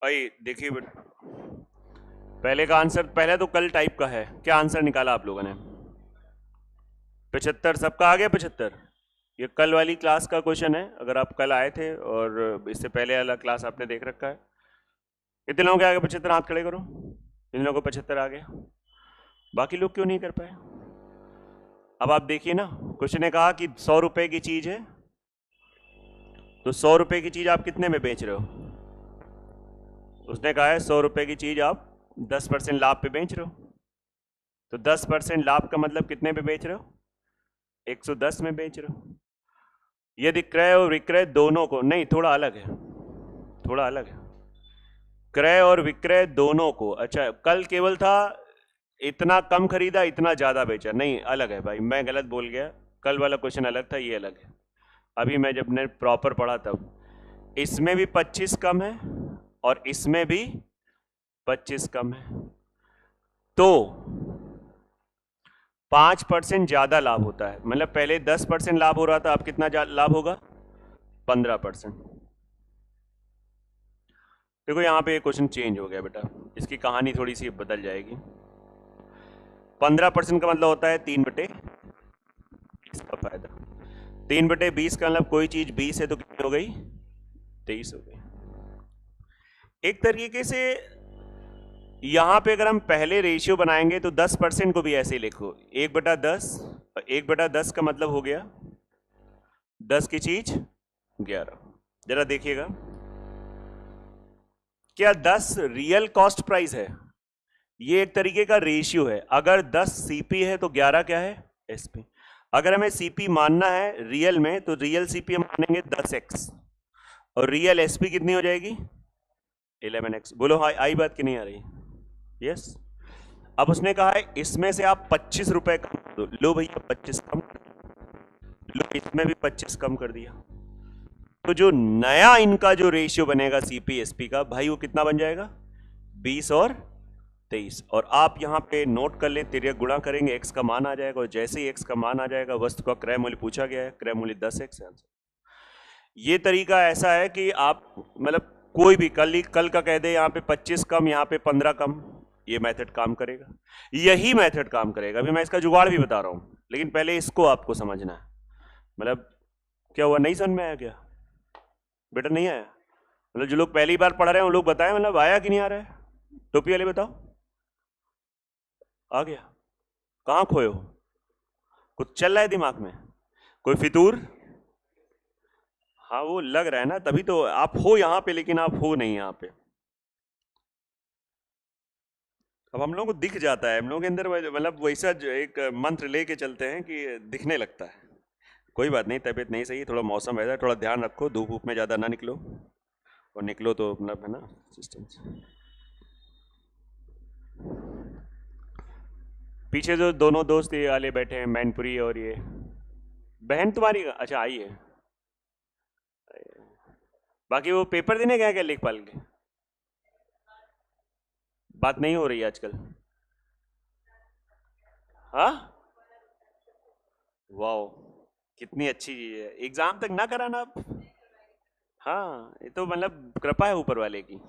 भाई देखिए पहले का आंसर, पहले तो कल टाइप का है, क्या आंसर निकाला आप लोगों ने? 75 सबका आ गया 75? ये कल वाली क्लास का क्वेश्चन है, अगर आप कल आए थे और इससे पहले वाला क्लास आपने देख रखा है। कितने लोगों के आ गए 75? हाथ खड़े करो जिन लोगों को 75 आ गया। बाकी लोग क्यों नहीं कर पाए? अब आप देखिए ना, क्वेश्चन ने कहा कि 100 रुपए की चीज है, तो 100 रुपए की चीज आप कितने में बेच रहे हो? उसने कहा है 100 रुपए की चीज आप 10% लाभ पे बेच रहे हो, तो 10% लाभ का मतलब कितने पे बेच रहे हो? 110 में बेच रहे हो। यदि क्रय और विक्रय दोनों को, नहीं थोड़ा अलग है, थोड़ा अलग है, क्रय और विक्रय दोनों को। अच्छा, कल केवल था इतना कम खरीदा इतना ज्यादा बेचा, नहीं अलग है भाई, मैं गलत बोल गया, कल वाला क्वेश्चन अलग था, ये अलग है। अभी मैं जब ने प्रॉपर पढ़ा तब इसमें भी 25 कम है और इसमें भी 25 कम है, तो 5% ज्यादा लाभ होता है। मतलब पहले 10% लाभ हो रहा था, अब कितना लाभ होगा? 15%। देखो यहां पे क्वेश्चन चेंज हो गया बेटा, इसकी कहानी थोड़ी सी बदल जाएगी। 15% का मतलब होता है 3/20 का फायदा। 3/20 का मतलब कोई चीज 20 है तो कितनी हो गई? 23 हो गई। एक तरीके से यहां पे अगर हम पहले रेशियो बनाएंगे तो 10% को भी ऐसे ही लिखो, 1/10, 1/10 का मतलब हो गया 10 की चीज 11। जरा देखिएगा, क्या 10 रियल कॉस्ट प्राइस है? ये एक तरीके का रेशियो है। अगर 10 सीपी है तो 11 क्या है? एसपी। अगर हमें सीपी मानना है रियल में, तो रियल सीपी हम मानेंगे 10x और रियल एसपी कितनी हो जाएगी? 11x। बोलो हाई, आई बात की नहीं आ रही? यस। अब उसने कहा है इसमें से आप 25 रुपए कम कर दो, लो भैया 25 कम, लो इसमें भी 25 कम कर दिया, तो जो नया इनका जो रेशियो बनेगा सीपी एसपी का, भाई वो कितना बन जाएगा? 20 और 23। और आप यहां पे नोट कर लें, तिर्यक गुणा करेंगे x का मान आ जाएगा, और जैसे ही x का मान आ जाएगा, वस्तु का क्रय मूल्य पूछा गया है, क्रय मूल्य 10x है आंसर। ये तरीका ऐसा है कि आप मतलब कोई भी कल का कह दे यहाँ पे 25 कम, यहाँ पे 15 कम, ये मेथड काम करेगा, यही मेथड काम करेगा। अभी मैं इसका जुगाड़ भी बता रहा हूं, लेकिन पहले इसको आपको समझना है। मतलब क्या हुआ, नहीं समझ में आया क्या बेटा? नहीं आया? मतलब जो लोग पहली बार पढ़ रहे हैं वो लोग बताएं, मतलब आया कि नहीं आ रहा है? टोपी वाले बताओ, आ गया? कहां खोए हो? कुछ चल रहा है दिमाग में? कोई फितूर? हाँ वो लग रहा है ना, तभी तो आप हो यहाँ पे, लेकिन आप हो नहीं यहाँ पे। अब हम लोगों को दिख जाता है, हम लोगों के अंदर मतलब वैसा एक मंत्र लेके चलते हैं कि दिखने लगता है। कोई बात नहीं, तबीयत नहीं सही, थोड़ा मौसम ऐसा, थोड़ा ध्यान रखो, धूप धूप में ज़्यादा ना निकलो, और निकलो तो मतलब है ना सिस्टम से। पीछे जो दोनों दोस्त ये वाले बैठे हैं, मैनपुरी और ये बहन तुम्हारी, अच्छा आई है। बाकी वो पेपर देने गया क्या लेखपाल के? बात नहीं हो रही है आजकल? हाँ, वाओ, कितनी अच्छी चीज है, एग्जाम तक ना कराना आप। हाँ, ये तो मतलब कृपा है ऊपर वाले की।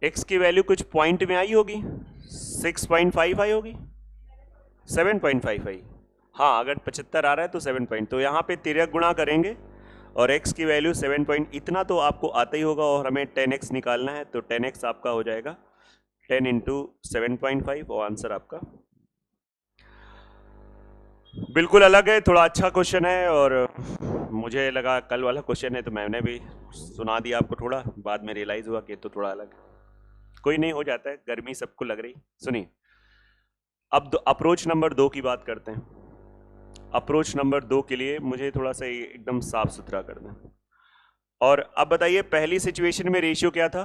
एक्स की वैल्यू कुछ पॉइंट में आई होगी, 6.5 आई होगी, 7.5 आई। हाँ, अगर 75 आ रहा है तो 7 पॉइंट, तो यहाँ पे तिर्यक गुणा करेंगे और x की वैल्यू 7 पॉइंट, इतना तो आपको आता ही होगा, और हमें 10x निकालना है, तो 10x आपका हो जाएगा 10 इंटू 7.5, और आंसर आपका बिल्कुल अलग है, थोड़ा अच्छा क्वेश्चन है। और मुझे लगा कल वाला क्वेश्चन है तो मैंने भी सुना दिया आपको, थोड़ा बाद में रियलाइज हुआ कि तो थोड़ा अलग है। कोई नहीं, हो जाता है, गर्मी सबको लग रही। सुनिए, अब अप्रोच नंबर 2 की बात करते हैं। अप्रोच नंबर 2 के लिए मुझे थोड़ा सा एकदम साफ सुथरा कर दें। और अब बताइए, पहली सिचुएशन में रेशियो क्या था?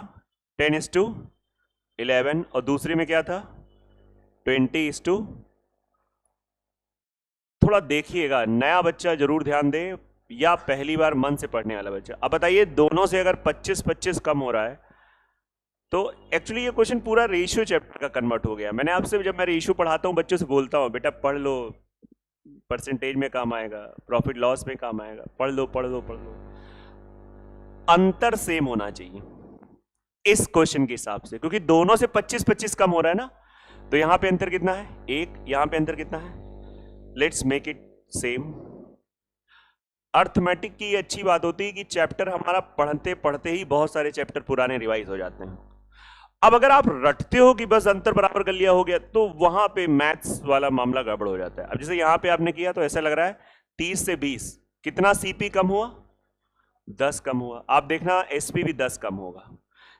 10:11, और दूसरे में क्या था? 20:, थोड़ा देखिएगा, नया बच्चा जरूर ध्यान दे, या पहली बार मन से पढ़ने वाला बच्चा। अब बताइए, दोनों से अगर 25-25 कम हो रहा है, तो एक्चुअली ये क्वेश्चन पूरा रेशियो चैप्टर का कन्वर्ट हो गया। मैंने आपसे, जब मैं रेशियो पढ़ाता हूँ बच्चों से बोलता हूँ बेटा पढ़ लो, परसेंटेज में काम आएगा, प्रॉफिट लॉस में काम आएगा, पढ़ लो पढ़ लो पढ़ लो। अंतर सेम होना चाहिए इस क्वेश्चन के हिसाब से, क्योंकि दोनों से 25-25 कम हो रहा है ना, तो यहां पे अंतर कितना है? 1, यहां पे अंतर कितना है? Let's make it same. Arithmetic की अच्छी बात होती है कि चैप्टर हमारा पढ़ते पढ़ते ही बहुत सारे चैप्टर पुराने रिवाइज हो जाते हैं। अब अगर आप रटते हो कि बस अंतर बराबर कर लिया हो गया, तो वहां पे मैथ्स वाला मामला गड़बड़ हो जाता है। अब जैसे यहां पे आपने किया तो ऐसा लग रहा है 30 से 20 कितना सीपी कम हुआ? 10 कम हुआ। आप देखना एसपी भी 10 कम होगा।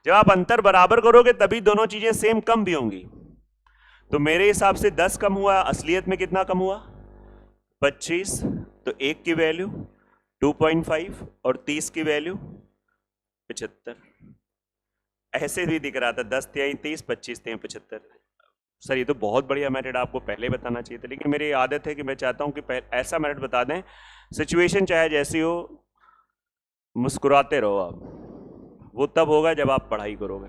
जब आप अंतर बराबर करोगे तभी दोनों चीजें सेम कम भी होंगी। तो मेरे हिसाब से 10 कम हुआ, असलियत में कितना कम हुआ? 25। तो 1 की वैल्यू 2.5 और 30 की वैल्यू 75। ऐसे भी दिख रहा था 10 तिहाई 30, 25 तिहाई 75। सर ये तो बहुत बढ़िया मेथड, आपको पहले बताना चाहिए था, लेकिन मेरी आदत है कि मैं चाहता हूं कि ऐसा मेथड बता दें, सिचुएशन चाहे जैसी हो मुस्कुराते रहो आप। वो तब होगा जब आप पढ़ाई करोगे।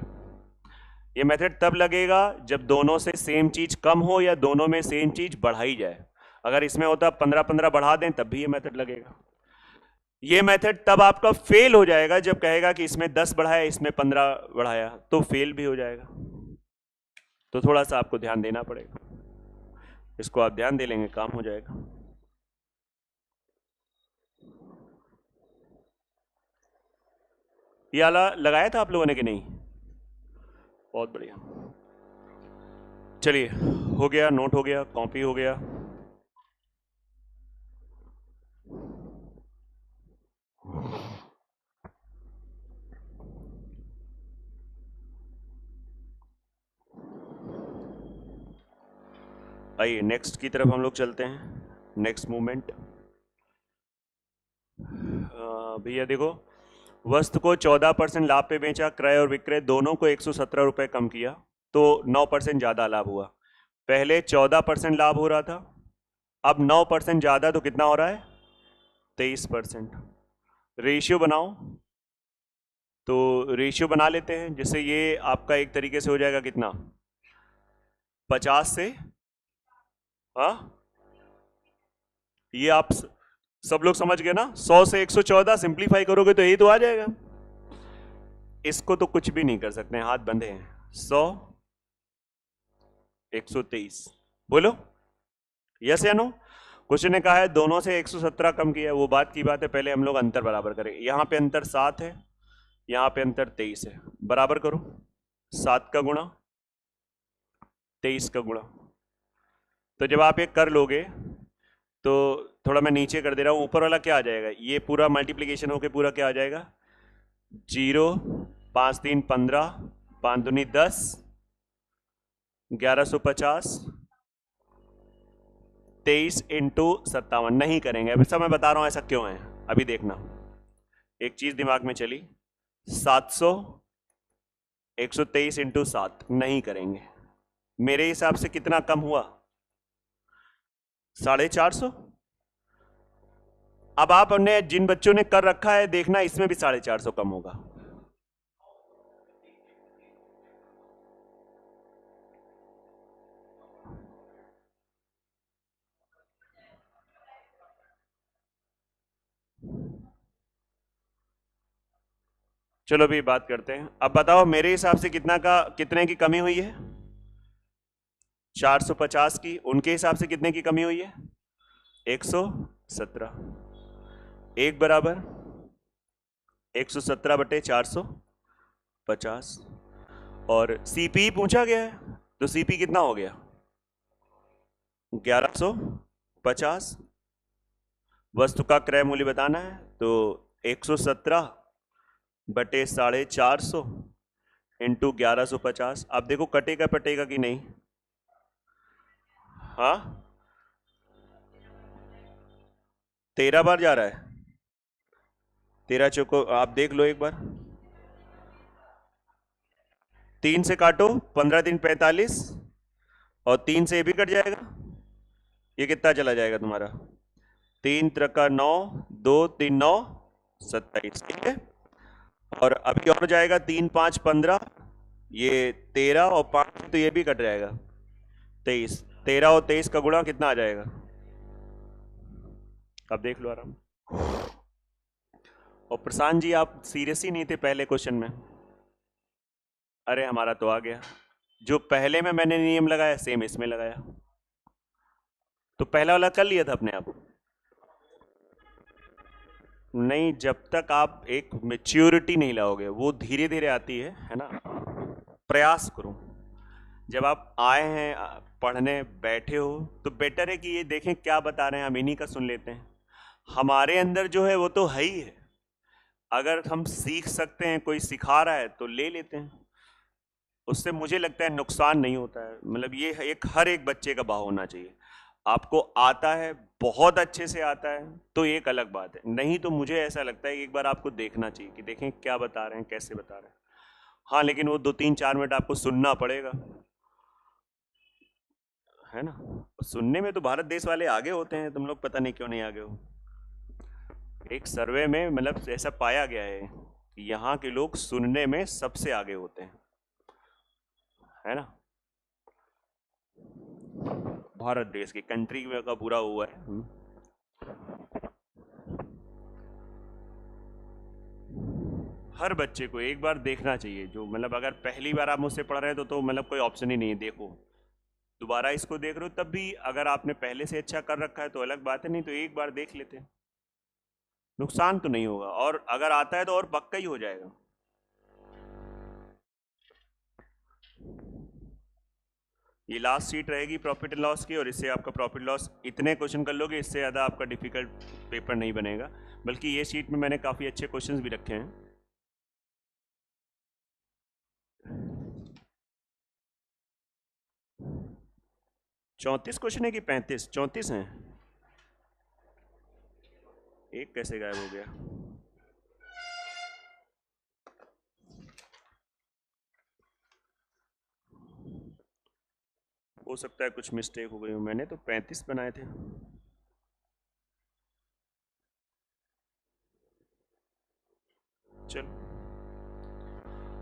ये मेथड तब लगेगा जब दोनों से सेम चीज कम हो या दोनों में सेम चीज बढ़ाई जाए। अगर इसमें होता 15-15 बढ़ा दें तब भी ये मेथड लगेगा। ये मेथड तब आपका फेल हो जाएगा जब कहेगा कि इसमें 10 बढ़ाया इसमें 15 बढ़ाया, तो फेल भी हो जाएगा। तो थोड़ा सा आपको ध्यान देना पड़ेगा, इसको आप ध्यान दे लेंगे काम हो जाएगा। ये आला लगाया था आप लोगों ने कि नहीं? बहुत बढ़िया। चलिए हो गया, नोट हो गया, कॉपी हो गया। आइए नेक्स्ट की तरफ हम लोग चलते हैं। नेक्स्ट मूवमेंट भैया देखो, वस्तु को 14% लाभ पे बेचा, क्रय और विक्रय दोनों को 117 रुपए कम किया, तो 9% ज्यादा लाभ हुआ। पहले 14% लाभ हो रहा था, अब 9% ज्यादा, तो कितना हो रहा है? 23%। रेशियो बनाओ, तो रेशियो बना लेते हैं, जिससे ये आपका एक तरीके से हो जाएगा कितना? 50 से, हाँ ये आप सब लोग समझ गए ना? 100 से 114 सिंप्लीफाई करोगे तो यही तो आ जाएगा। इसको तो कुछ भी नहीं कर सकते हैं, हाथ बंधे हैं। 100 123 बोलो यस या नो? क्वेश्चन ने कहा है दोनों से 117 कम किया, वो बात की बात है। पहले हम लोग अंतर बराबर करेंगे। यहां पे अंतर 7 है, यहां पे अंतर 23 है। बराबर करो, 7 का गुणा 23 का गुणा। तो जब आप ये कर लोगे तो थोड़ा मैं नीचे कर दे रहा हूं, ऊपर वाला क्या आ जाएगा? ये पूरा मल्टीप्लीकेशन होके पूरा क्या आ जाएगा? 0 5 3 15 5 दूनी 10 1150 23 इंटू 57 नहीं करेंगे। अब ऐसा मैं बता रहा हूं ऐसा क्यों है, अभी देखना। एक चीज दिमाग में चली, 700 123 इंटू 7 नहीं करेंगे। मेरे हिसाब से कितना कम हुआ? 450। अब आप हमने जिन बच्चों ने कर रखा है देखना, इसमें भी 450 कम होगा। चलो अभी बात करते हैं। अब बताओ मेरे हिसाब से कितने की कमी हुई है? 450 की। उनके हिसाब से कितने की कमी हुई है? 117। एक बराबर 117 बटे 450। और सीपी पूछा गया है, तो सीपी कितना हो गया? 1150। वस्तु का क्रय मूल्य बताना है, तो 117 बटे 450 इंटू 1150। अब देखो कटेगा पटेगा कि नहीं? हाँ 13 बार जा रहा है। 13 चौको आप देख लो एक बार, 3 से काटो 15 3 45 और 3 से ये भी कट जाएगा। ये कितना चला जाएगा तुम्हारा? 3 त्रिका 9 2 3 9 27। ठीक है। और अभी और जाएगा 3 5 15 ये 13 और 5 तो ये भी कट जाएगा, 23। 13 और 23 का गुणा कितना आ जाएगा, अब देख लो आराम। और प्रशांत जी आप सीरियस ही नहीं थे पहले क्वेश्चन में। अरे हमारा तो आ गया, जो पहले में मैंने नियम लगाया सेम इसमें लगाया, तो पहला वाला कर लिया था अपने आप। नहीं, जब तक आप एक मेच्योरिटी नहीं लाओगे, वो धीरे धीरे आती है ना। प्रयास करो, जब आप आए हैं पढ़ने बैठे हो तो बेटर है कि ये देखें क्या बता रहे हैं, हम इन्हीं का सुन लेते हैं। हमारे अंदर जो है वो तो है ही है, अगर हम सीख सकते हैं, कोई सिखा रहा है तो ले लेते हैं, उससे मुझे लगता है नुकसान नहीं होता है। मतलब ये एक हर एक बच्चे का भाव होना चाहिए। आपको आता है, बहुत अच्छे से आता है तो एक अलग बात है, नहीं तो मुझे ऐसा लगता है कि एक बार आपको देखना चाहिए कि देखें क्या बता रहे हैं, कैसे बता रहे हैं। हाँ, लेकिन वो 2-3-4 मिनट आपको सुनना पड़ेगा, है ना। सुनने में तो भारत देश वाले आगे होते हैं, तुम लोग पता नहीं क्यों नहीं आगे हो। एक सर्वे में मतलब ऐसा पाया गया है कि यहाँ के लोग सुनने में सबसे आगे होते हैं, है ना। भारत देश की कंट्री का पूरा हुआ है। हर बच्चे को एक बार देखना चाहिए, जो मतलब अगर पहली बार आप मुझसे पढ़ रहे हैं तो मतलब कोई ऑप्शन ही नहीं है, देखो दोबारा इसको देख रहे हो तब भी अगर आपने पहले से अच्छा कर रखा है तो अलग बात है, नहीं तो एक बार देख लेते हैं, नुकसान तो नहीं होगा, और अगर आता है तो और पक्का ही हो जाएगा। ये लास्ट शीट रहेगी प्रॉफिट एंड लॉस की, और इससे आपका प्रॉफिट लॉस इतने क्वेश्चन कर लोगे, इससे ज़्यादा आपका डिफिकल्ट पेपर नहीं बनेगा, बल्कि ये शीट में मैंने काफ़ी अच्छे क्वेश्चंस भी रखे हैं। चौंतीस क्वेश्चन है कि 35? 34 हैं। एक कैसे गायब हो गया? हो सकता है कुछ मिस्टेक हो गई हो, मैंने तो 35 बनाए थे। चलो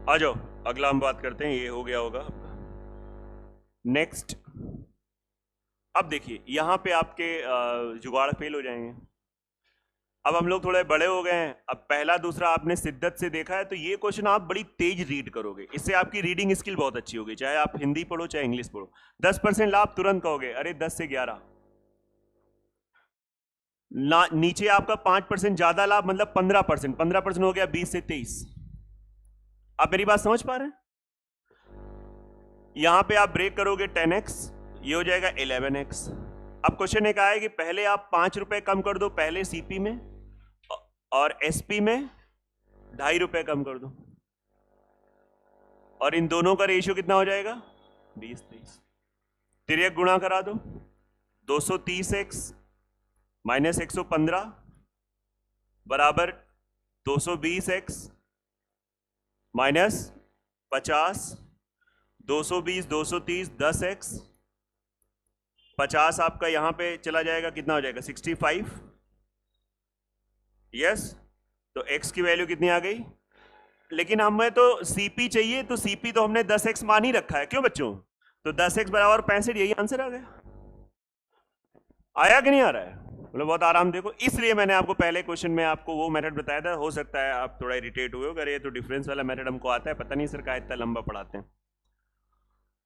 आ जाओ, अगला हम बात करते हैं, ये हो गया होगा आपका। नेक्स्ट, अब देखिए यहाँ पे आपके जुगाड़ फेल हो जाएंगे। अब हम लोग थोड़े बड़े हो गए हैं, अब पहला दूसरा आपने शिद्दत से देखा है, तो ये क्वेश्चन आप बड़ी तेज रीड करोगे, इससे आपकी रीडिंग स्किल बहुत अच्छी होगी, चाहे आप हिंदी पढ़ो चाहे इंग्लिश पढ़ो। 10% लाभ तुरंत कहोगे, अरे 10 से 11। नीचे आपका 5% ज्यादा लाभ, मतलब 15%, 15% हो गया 20 से 23। आप मेरी बात समझ पा रहे हैं? यहां पे आप ब्रेक करोगे 10x, ये हो जाएगा 11x। अब क्वेश्चन एक आया कि पहले आप 5 रुपए कम कर दो, पहले सीपी में और एसपी में 2.5 रुपए कम कर दो, और इन दोनों का रेशियो कितना हो जाएगा, 20-23। तिर्यक गुणा करा दो, 230x माइनस 115 बराबर 220x माइनस 50, 220 230 10x, 50 आपका यहां पे चला जाएगा, कितना हो जाएगा 65। यस, तो x की वैल्यू कितनी आ गई, लेकिन हमें तो सीपी चाहिए, तो सीपी तो हमने 10x मान ही रखा है, क्यों बच्चों, तो 10x बराबर 65, यही आंसर आ गया। आया कि नहीं आ रहा है, मतलब बहुत आराम। देखो, इसलिए मैंने आपको पहले क्वेश्चन में आपको वो मेथड बताया था, हो सकता है आप थोड़ा इरिटेट हुए हो, अरे ये तो डिफरेंस वाला मेथड हमको आता है, पता नहीं सर का इतना लंबा पढ़ाते हैं।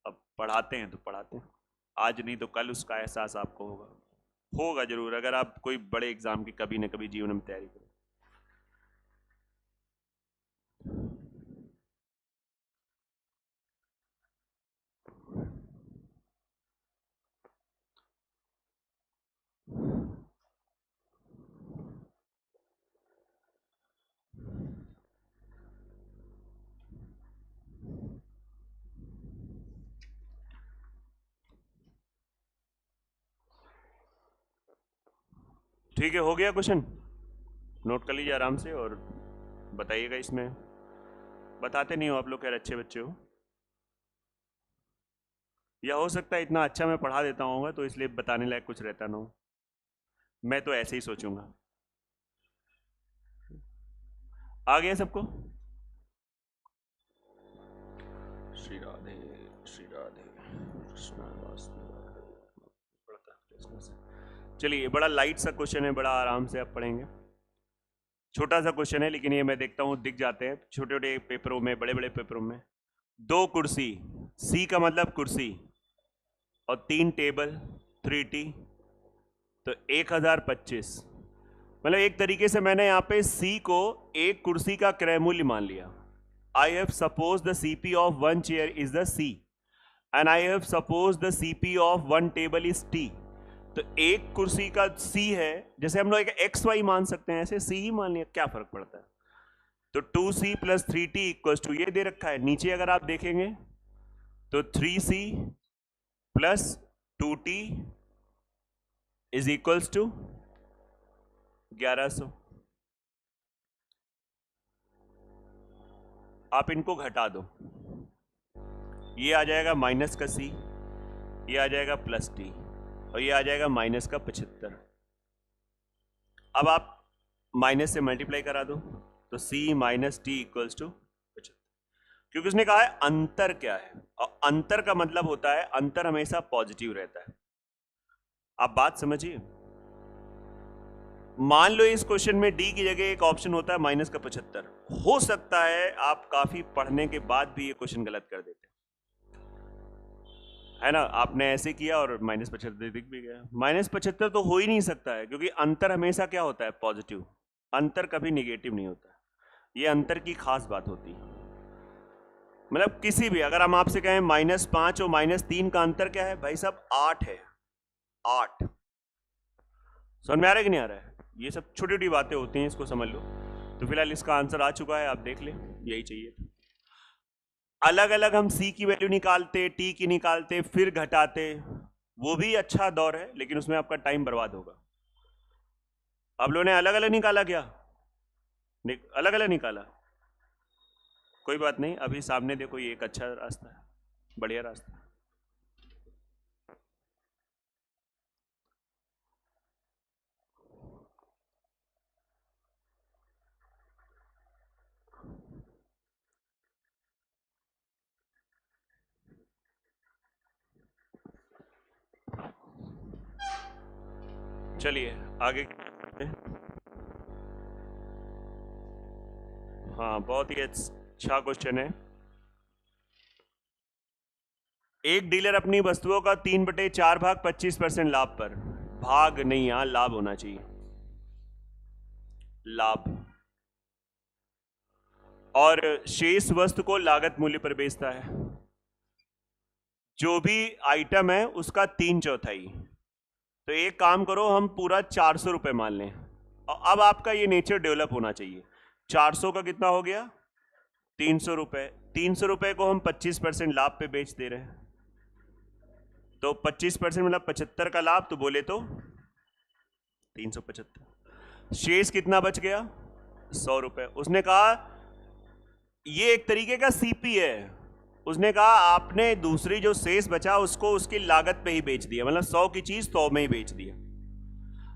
अब पढ़ाते हैं तो पढ़ाते हैं, आज नहीं तो कल उसका एहसास आपको होगा, होगा जरूर, अगर आप कोई बड़े एग्जाम की कभी ना कभी जीवन में तैयारी करें। ठीक है, हो गया क्वेश्चन, नोट कर लीजिए आराम से और बताइएगा। इसमें बताते नहीं हो आप लोग, खैर अच्छे बच्चे हो, या हो सकता है इतना अच्छा मैं पढ़ा देता हूँ तो इसलिए बताने लायक कुछ रहता ना हो, मैं तो ऐसे ही सोचूंगा। आ गया सबको? श्री राधे कृष्ण वासुदेव। चलिए, बड़ा लाइट सा क्वेश्चन है, बड़ा आराम से आप पढ़ेंगे। छोटा सा क्वेश्चन है, लेकिन ये मैं देखता हूँ दिख जाते हैं छोटे छोटे पेपरों में, बड़े बड़े पेपरों में। 2 कुर्सी, सी का मतलब कुर्सी, और 3 टेबल 3T, तो 1025। मतलब एक तरीके से मैंने यहाँ पे सी को एक कुर्सी का क्रय मूल्य मान लिया। I have supposed the CP of one chair is the C and I have supposed the CP of one table is T। तो एक कुर्सी का C है, जैसे हम लोग एक XY मान सकते हैं, ऐसे C ही मान लिया, क्या फर्क पड़ता है। तो 2C plus 3T equals to, ये दे रखा है नीचे, अगर आप देखेंगे तो 3C plus 2T is equals to 1100। आप इनको घटा दो, ये आ जाएगा माइनस का C, ये आ जाएगा प्लस T, और ये आ जाएगा माइनस का 75। अब आप माइनस से मल्टीप्लाई करा दो, तो C minus T equals to 75। क्योंकि उसने कहा है अंतर क्या है, और अंतर का मतलब होता है अंतर हमेशा पॉजिटिव रहता है। आप बात समझिए। मान लो इस क्वेश्चन में डी की जगह एक ऑप्शन होता है माइनस का 75, हो सकता है आप काफी पढ़ने के बाद भी ये क्वेश्चन गलत कर देते है ना। आपने ऐसे किया और माइनस 75 दिख भी गया। माइनस 75 तो हो ही नहीं सकता है, क्योंकि अंतर हमेशा क्या होता है, पॉजिटिव। अंतर कभी निगेटिव नहीं होता। ये अंतर की खास बात होती है। मतलब किसी भी, अगर हम आपसे कहें -5 और -3 का अंतर क्या है, भाई साहब 8 है, 8। समझ में आ रहा है कि नहीं आ रहा है। ये सब छोटी छोटी बातें होती हैं, इसको समझ लो। तो फिलहाल इसका आंसर आ चुका है, आप देख लें, यही चाहिए। अलग अलग हम सी की वैल्यू निकालते, टी की निकालते, फिर घटाते, वो भी अच्छा दौर है, लेकिन उसमें आपका टाइम बर्बाद होगा। आप लोगों ने अलग अलग निकाला क्या? अलग अलग निकाला, कोई बात नहीं, अभी सामने देखो, ये एक अच्छा रास्ता है, बढ़िया रास्ता है। चलिए आगे। हाँ, बहुत ही अच्छा क्वेश्चन है। एक डीलर अपनी वस्तुओं का 3/4 भाग 25% लाभ पर, भाग नहीं, यहां लाभ होना चाहिए, लाभ, और शेष वस्तु को लागत मूल्य पर बेचता है। जो भी आइटम है उसका 3/4। तो एक काम करो, हम पूरा 400 रुपए मान लें, और अब आपका ये नेचर डेवलप होना चाहिए। 400 का कितना हो गया, 300 रुपए। 300 रुपए को हम 25% लाभ पे बेच दे रहे हैं, तो 25% मतलब 75 का लाभ, तो बोले तो 375। शेष कितना बच गया, 100 रुपए। उसने कहा ये एक तरीके का सीपी है। उसने कहा आपने दूसरी जो शेष बचा उसको उसकी लागत पे ही बेच दिया, मतलब 100 की चीज 100 में ही बेच दिया।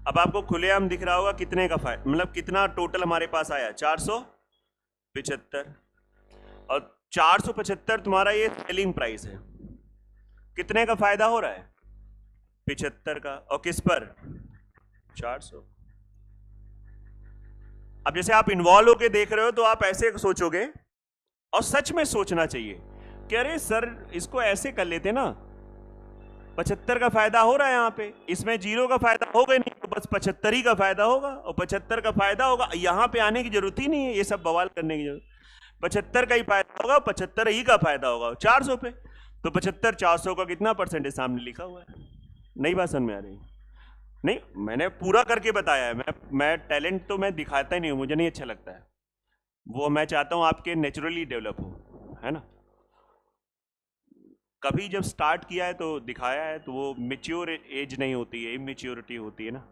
अब आपको खुलेआम दिख रहा होगा कितने का फायदा, मतलब कितना टोटल हमारे पास आया, 475। और 475 तुम्हारा ये सेलिंग प्राइस है। कितने का फायदा हो रहा है, 75 का, और किस पर, 400। अब जैसे आप इन्वॉल्व होके देख रहे हो तो आप ऐसे सोचोगे, और सच में सोचना चाहिए कि अरे सर इसको ऐसे कर लेते ना, 75 का फायदा हो रहा है यहाँ पे, इसमें 0 का फायदा होगा नहीं, तो बस 75 ही का फायदा होगा, और 75 का फायदा होगा, यहाँ पे आने की जरूरत ही नहीं है, ये सब बवाल करने की जरूरत। 75 का ही फायदा होगा, 75 ही का फायदा होगा 400 पे, तो 75 400 का कितना परसेंटेज सामने लिखा हुआ है। नई बात समझ में आ रही? नहीं, मैंने पूरा करके बताया है। मैं टैलेंट तो मैं दिखाता ही नहीं हूँ, मुझे नहीं अच्छा लगता है वो। मैं चाहता हूँ आपके नेचुरली डेवलप हो, है ना। कभी जब स्टार्ट किया है तो दिखाया है, तो वो मेच्योर एज नहीं होती है, इमेच्योरिटी होती है ना,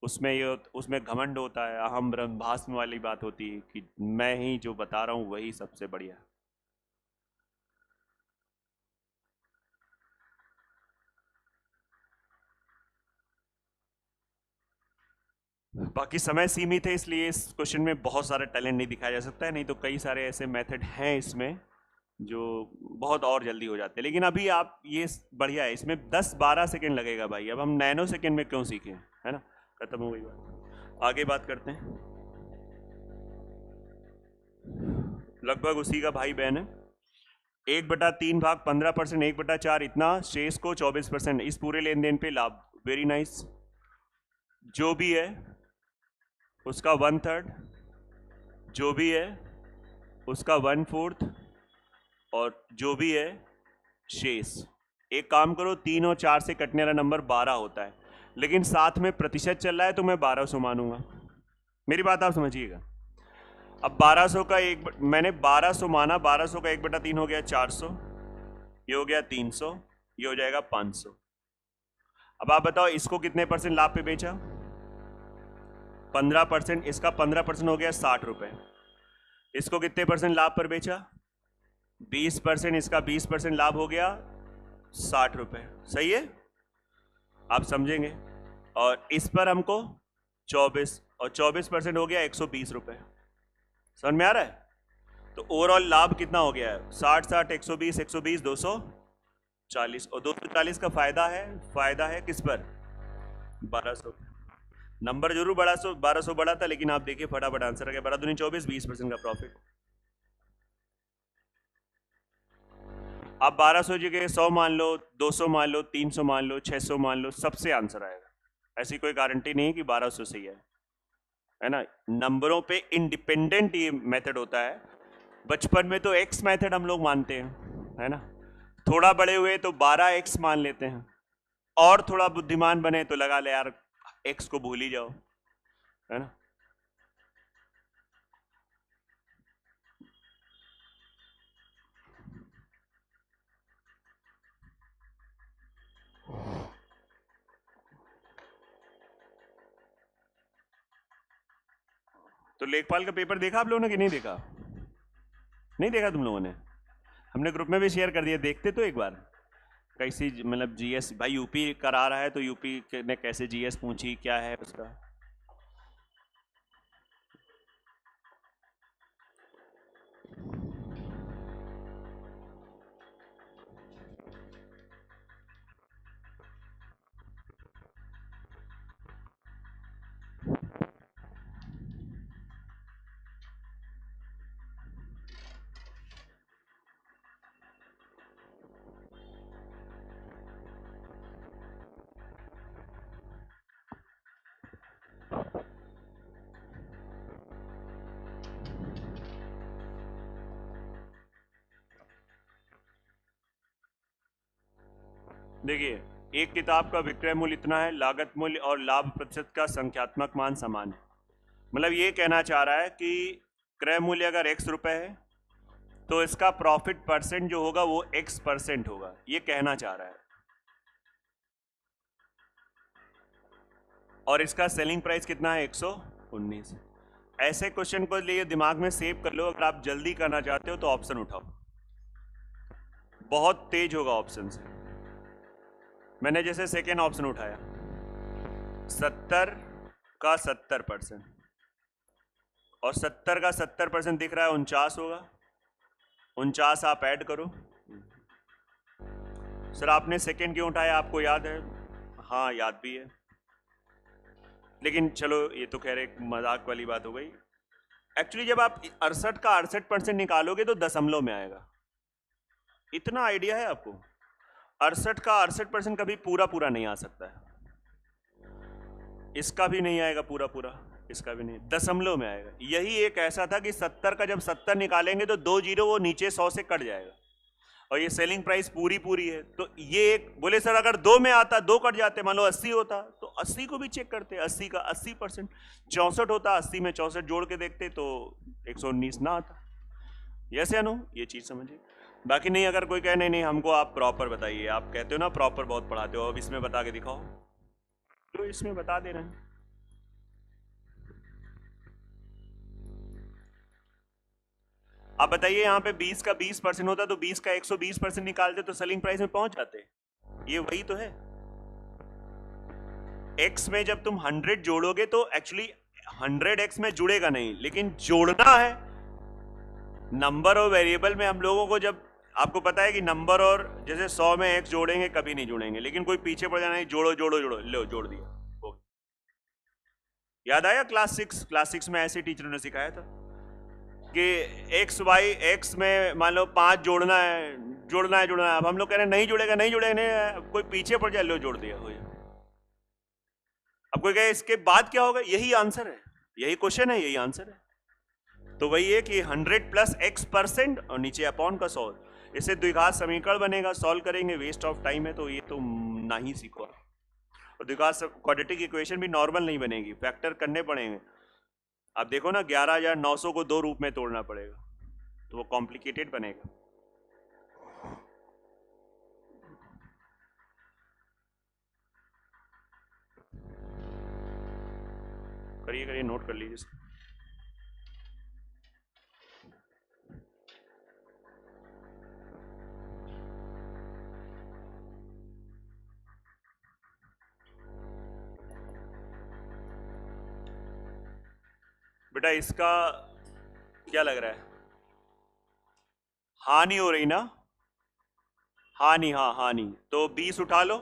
उसमें घमंड होता है, अहम ब्रह्मास्म वाली बात होती है कि मैं ही जो बता रहा हूँ वही सबसे बढ़िया। बाकी समय सीमित है, इसलिए इस क्वेश्चन में बहुत सारा टैलेंट नहीं दिखाया जा सकता है, नहीं तो कई सारे ऐसे मेथड हैं इसमें जो बहुत और जल्दी हो जाते हैं, लेकिन अभी आप ये बढ़िया है, इसमें 10-12 सेकेंड लगेगा भाई। अब हम नैनो सेकेंड में क्यों सीखें, है ना, खत्म हो गई बात। आगे बात करते हैं, लगभग उसी का भाई बहन है। 1/3 भाग 15%, 1/4 इतना, शेष को 24%, इस पूरे लेन देन पे लाभ। Very nice. जो भी है उसका 1/3, जो भी है उसका 1/4, और जो भी है शेष। एक काम करो, 3 और 4 से कटने वाला नंबर 12 होता है, लेकिन साथ में प्रतिशत चल रहा है तो मैं 1200 मानूंगा। मेरी बात आप समझिएगा। अब 1200 का मैंने 1200 माना, 1200 का 1/3 हो गया 400, ये हो गया 300, ये हो जाएगा 500। अब आप बताओ इसको कितने परसेंट लाभ पे बेचा? 15%। इसका 15% हो गया 60 रुपए। इसको कितने परसेंट लाभ पर बेचा? 20%। इसका 20% लाभ हो गया 60 रुपए। सही है, आप समझेंगे। और इस पर हमको 24, और 24% हो गया 120 रुपए। समझ में आ रहा है? तो ओवरऑल लाभ कितना हो गया है? 60-60, 120, 120, 240, और 240 का फायदा है किस पर? 1200। नंबर जरूर 1200 बड़ा था, लेकिन आप देखिए फटाफट आंसर आ गया। 12 दूनी 24, 20% का प्रॉफिट। आप 1200 जगह 100 मान लो, 200 मान लो, 300 मान लो, 600 मान लो, सबसे आंसर आएगा। ऐसी कोई गारंटी नहीं कि 1200 सही है ना। नंबरों पे इंडिपेंडेंट ये मेथड होता है। बचपन में तो एक्स मेथड हम लोग मानते हैं, है ना। थोड़ा बड़े हुए तो 12x मान लेते हैं, और थोड़ा बुद्धिमान बने तो लगा ले यार x को भूल ही जाओ, है ना। तो लेखपाल का पेपर देखा आप लोगों ने कि नहीं देखा? नहीं देखा तुम लोगों ने? हमने ग्रुप में भी शेयर कर दिया, देखते तो एक बार। कैसी मतलब जीएस, भाई यूपी करा रहा है तो यूपी ने कैसे जीएस पूछी, क्या है उसका। देखिए, एक किताब का विक्रय मूल्य इतना है, लागत मूल्य और लाभ प्रतिशत का संख्यात्मक मान समान है। मतलब ये कहना चाह रहा है कि क्रय मूल्य अगर x रुपए है तो इसका प्रॉफिट परसेंट जो होगा वो x% होगा, ये कहना चाह रहा है। और इसका सेलिंग प्राइस कितना है? 119। ऐसे क्वेश्चन को लिए दिमाग में सेव कर लो। अगर आप जल्दी करना चाहते हो तो ऑप्शन उठाओ, बहुत तेज होगा ऑप्शन से। मैंने जैसे सेकेंड ऑप्शन उठाया, 70 का 70%, और 70 का 70% दिख रहा है 49 होगा। 49 आप ऐड करो। सर आपने सेकेंड क्यों उठाया, आपको याद है? हाँ याद भी है, लेकिन चलो ये तो खैर एक मजाक वाली बात हो गई। एक्चुअली जब आप 68 का 68% निकालोगे तो दशमलव में आएगा। इतना आइडिया है आपको? 68 का 68% कभी पूरा पूरा नहीं आ सकता है। इसका भी नहीं आएगा पूरा पूरा, इसका भी नहीं, दशमलव में आएगा। यही एक ऐसा था कि 70 का जब 70 निकालेंगे तो 2 जीरो वो नीचे 100 से कट जाएगा, और ये सेलिंग प्राइस पूरी है। तो ये एक बोले सर अगर 2 में आता, 2 कट जाते, मान लो 80 होता तो 80 को भी चेक करते, 80 का 80%, 64 होता, 80 में 64 जोड़ के देखते तो 119 ना आता। यस या नो, ये चीज समझिए। बाकी नहीं, अगर कोई कहे नहीं नहीं हमको आप प्रॉपर बताइए, आप कहते हो ना प्रॉपर बहुत पढ़ाते हो, अब इसमें बता के दिखाओ, तो इसमें बता दे रहे हैं। आप बताइए, यहाँ पे 20 का 20% होता तो 20 का 120% निकालते तो सेलिंग प्राइस में पहुंच जाते। ये वही तो है। x में जब तुम 100 जोड़ोगे तो एक्चुअली 100x में जुड़ेगा नहीं, लेकिन जोड़ना है नंबर और वेरिएबल में हम लोगों को, जब आपको पता है कि नंबर और जैसे 100 में x जोड़ेंगे कभी नहीं जोड़ेंगे, लेकिन कोई पीछे पड़ जाना है, जोड़ो जोड़ो जोड़ो, लो जोड़ दिया। याद आया क्लास 6 में ऐसे टीचरों ने सिखाया था कि एक्स वाई एक्स में मान लो 5 जोड़ना है जोड़ना है जोड़ना है। अब हम लोग कह रहे हैं नहीं जुड़ेगा नहीं जुड़ेगा नहीं, कोई पीछे पड़ जाए, लो जोड़ दिया हो। अब कोई कहे इसके बाद क्या होगा, यही आंसर है, यही क्वेश्चन है, यही आंसर है। तो वही है कि 100 प्लस x% और नीचे अपॉन का 100, इससे द्विघात समीकरण बनेगा, सॉल्व करेंगे, वेस्ट ऑफ टाइम है, तो ये तो ना ही सीखो। और द्विघात क्वाड्रेटिक इक्वेशन भी नॉर्मल नहीं बनेगी, फैक्टर करने पड़ेंगे। आप देखो ना 11,900 को 2 रूप में तोड़ना पड़ेगा, तो वो कॉम्प्लिकेटेड बनेगा। करिए करिए, नोट कर लीजिए। बेटा इसका क्या लग रहा है, हानि हो रही ना, हानि, हाँ हानि, तो 20 उठा लो,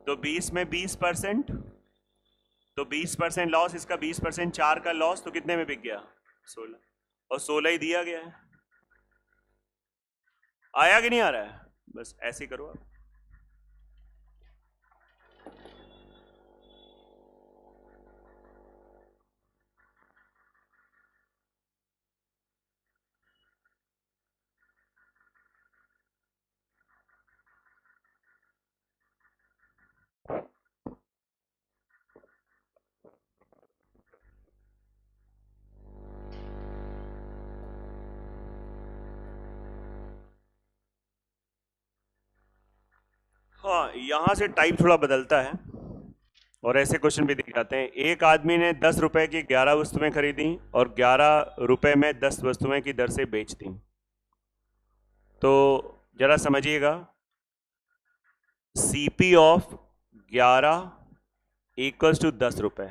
तो 20 में 20%, तो 20% लॉस, इसका 20% 4 का लॉस, तो कितने में बिक गया, 16, और 16 ही दिया गया है। आया कि नहीं आ रहा है, बस ऐसे ही करो आप। हाँ, यहां से टाइप थोड़ा बदलता है और ऐसे क्वेश्चन भी दिख जाते हैं। एक आदमी ने 10 रुपए की 11 वस्तुएं खरीदी और 11 रुपए में 10 वस्तुएं की दर से बेच दी। तो जरा समझिएगा, सीपी ऑफ 11 इक्वल्स टू 10 रुपए।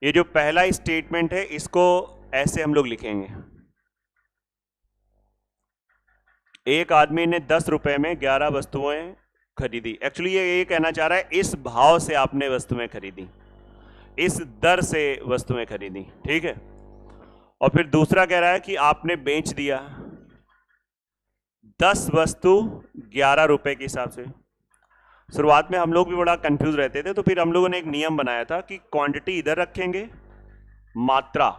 ये जो पहला स्टेटमेंट है इसको ऐसे हम लोग लिखेंगे, एक आदमी ने 10 रुपए में 11 वस्तुएं खरीदी। एक्चुअली ये कहना चाह रहा है इस भाव से आपने वस्तुएं खरीदी, इस दर से वस्तुएं खरीदी, ठीक है। और फिर दूसरा कह रहा है कि आपने बेच दिया 10 वस्तु 11 रुपए के हिसाब से। शुरुआत में हम लोग भी बड़ा कंफ्यूज रहते थे, तो फिर हम लोगों ने एक नियम बनाया था कि क्वांटिटी इधर रखेंगे, मात्रा,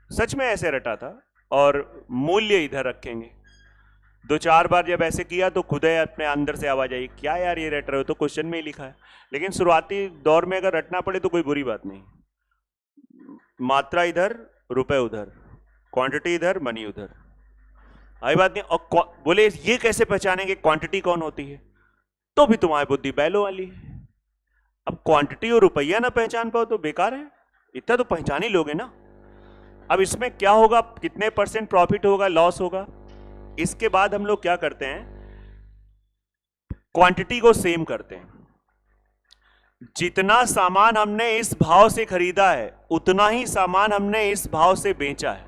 सच में ऐसे रटा था, और मूल्य इधर रखेंगे। 2-4 बार जब ऐसे किया तो खुद ही अपने अंदर से आवाज आई, क्या यार ये रट रहे हो, तो क्वेश्चन में ही लिखा है। लेकिन शुरुआती दौर में अगर रटना पड़े तो कोई बुरी बात नहीं, मात्रा इधर रुपए उधर, क्वांटिटी इधर मनी उधर, आई बात नहीं। और बोले ये कैसे पहचानेंगे क्वांटिटी कौन होती है, तो भी तुम्हारी बुद्धि बैलो वाली है। अब क्वांटिटी और रुपया ना पहचान पाओ तो बेकार है, इतना तो पहचान ही लोगे ना। अब इसमें क्या होगा, कितने % प्रॉफिट होगा, लॉस होगा। इसके बाद हम लोग क्या करते हैं, क्वांटिटी को सेम करते हैं। जितना सामान हमने इस भाव से खरीदा है उतना ही सामान हमने इस भाव से बेचा है,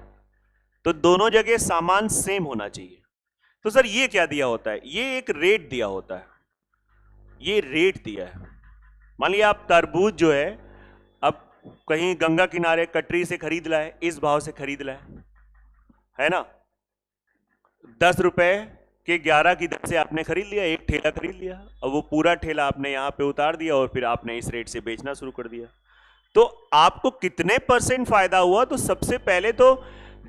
तो दोनों जगह सामान सेम होना चाहिए। तो सर ये क्या दिया होता है, ये एक रेट दिया होता है, ये रेट दिया है। मान लिया आप तरबूज जो है, अब कहीं गंगा किनारे कटरी से खरीद लाए, इस भाव से खरीद लाए, है ना, 10 रुपए के 11 की दर से आपने खरीद लिया, एक ठेला खरीद लिया, और वो पूरा ठेला आपने यहां पे उतार दिया और फिर आपने इस रेट से बेचना शुरू कर दिया। तो आपको कितने % फायदा हुआ, तो सबसे पहले तो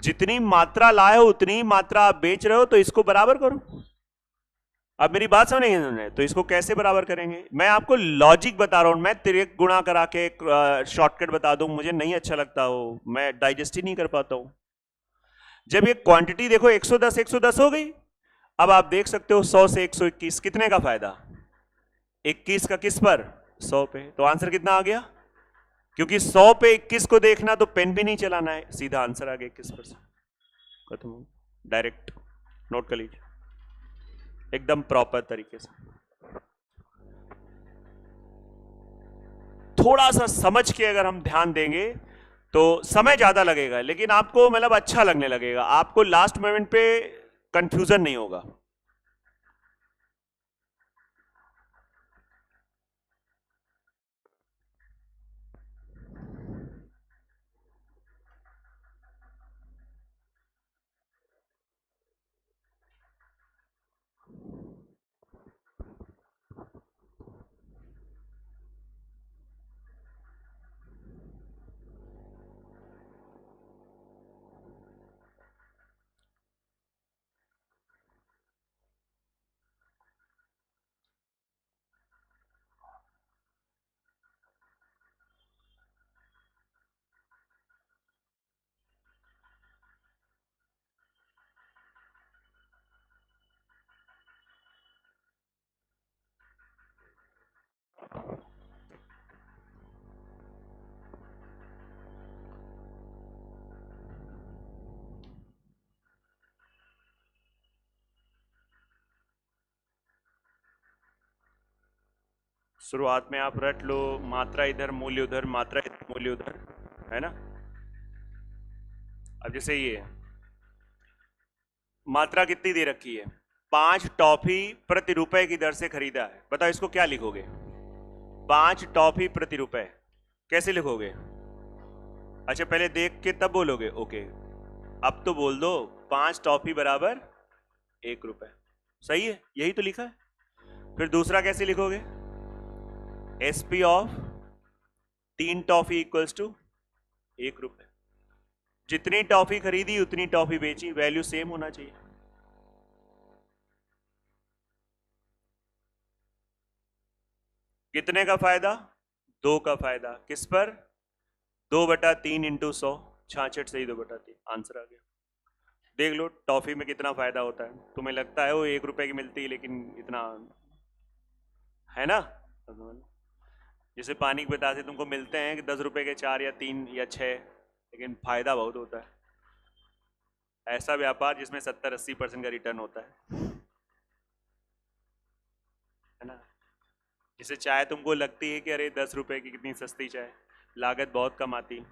जितनी मात्रा लाए हो उतनी ही मात्रा आप बेच रहे हो, तो इसको बराबर करो। अब मेरी बात समझेंगे, तो इसको कैसे बराबर करेंगे, मैं आपको लॉजिक बता रहा हूं, मैं तिरक गुणा करा के एक शॉर्टकट बता दूं, मुझे नहीं अच्छा लगता हो, मैं डाइजेस्ट ही नहीं कर पाता हूं। जब ये क्वांटिटी देखो 110 हो गई, अब आप देख सकते हो 100 से 121 कितने का फायदा, 21 का किस पर, 100 पे। तो आंसर कितना आ गया, क्योंकि 100 पे 21 को देखना तो पेन भी नहीं चलाना है, सीधा आंसर आ गया 21%, खत्म, डायरेक्ट। नोट कर लीजिए एकदम प्रॉपर तरीके से। थोड़ा सा समझ के अगर हम ध्यान देंगे तो समय ज्यादा लगेगा, लेकिन आपको मतलब अच्छा लगने लगेगा, आपको लास्ट मोमेंट पे कंफ्यूजन नहीं होगा। शुरुआत में आप रट लो, मात्रा इधर मूल्य उधर, मात्रा इधर मूल्य उधर, है ना। अब जैसे ये मात्रा कितनी दे रखी है, 5 टॉफी प्रति रुपए की दर से खरीदा है, बताओ इसको क्या लिखोगे। 5 टॉफी प्रति रुपए कैसे लिखोगे। अच्छा पहले देख के तब बोलोगे, ओके। अब तो बोल दो 5 टॉफी बराबर 1 रुपए, सही है, यही तो लिखा है। फिर दूसरा कैसे लिखोगे, SP of 3 toffee equals to 1 रुपए। जितनी टॉफी खरीदी उतनी टॉफी बेची, वैल्यू सेम होना चाहिए। कितने का फायदा, 2 का फायदा, किस पर, 2/3 इंटू 100, 66 से ही 2/3, आंसर आ गया। देख लो टॉफी में कितना फायदा होता है, तुम्हें लगता है वो 1 रुपए की मिलती है, लेकिन इतना है ना। जैसे पानी के बतासे तुमको मिलते हैं कि 10 रुपए के 4 या 3 या 6, लेकिन फायदा बहुत होता है। ऐसा व्यापार जिसमें 70-80% का रिटर्न होता है ना। जैसे चाय तुमको लगती है कि अरे 10 रुपए की कितनी सस्ती चाय, लागत बहुत कम आती।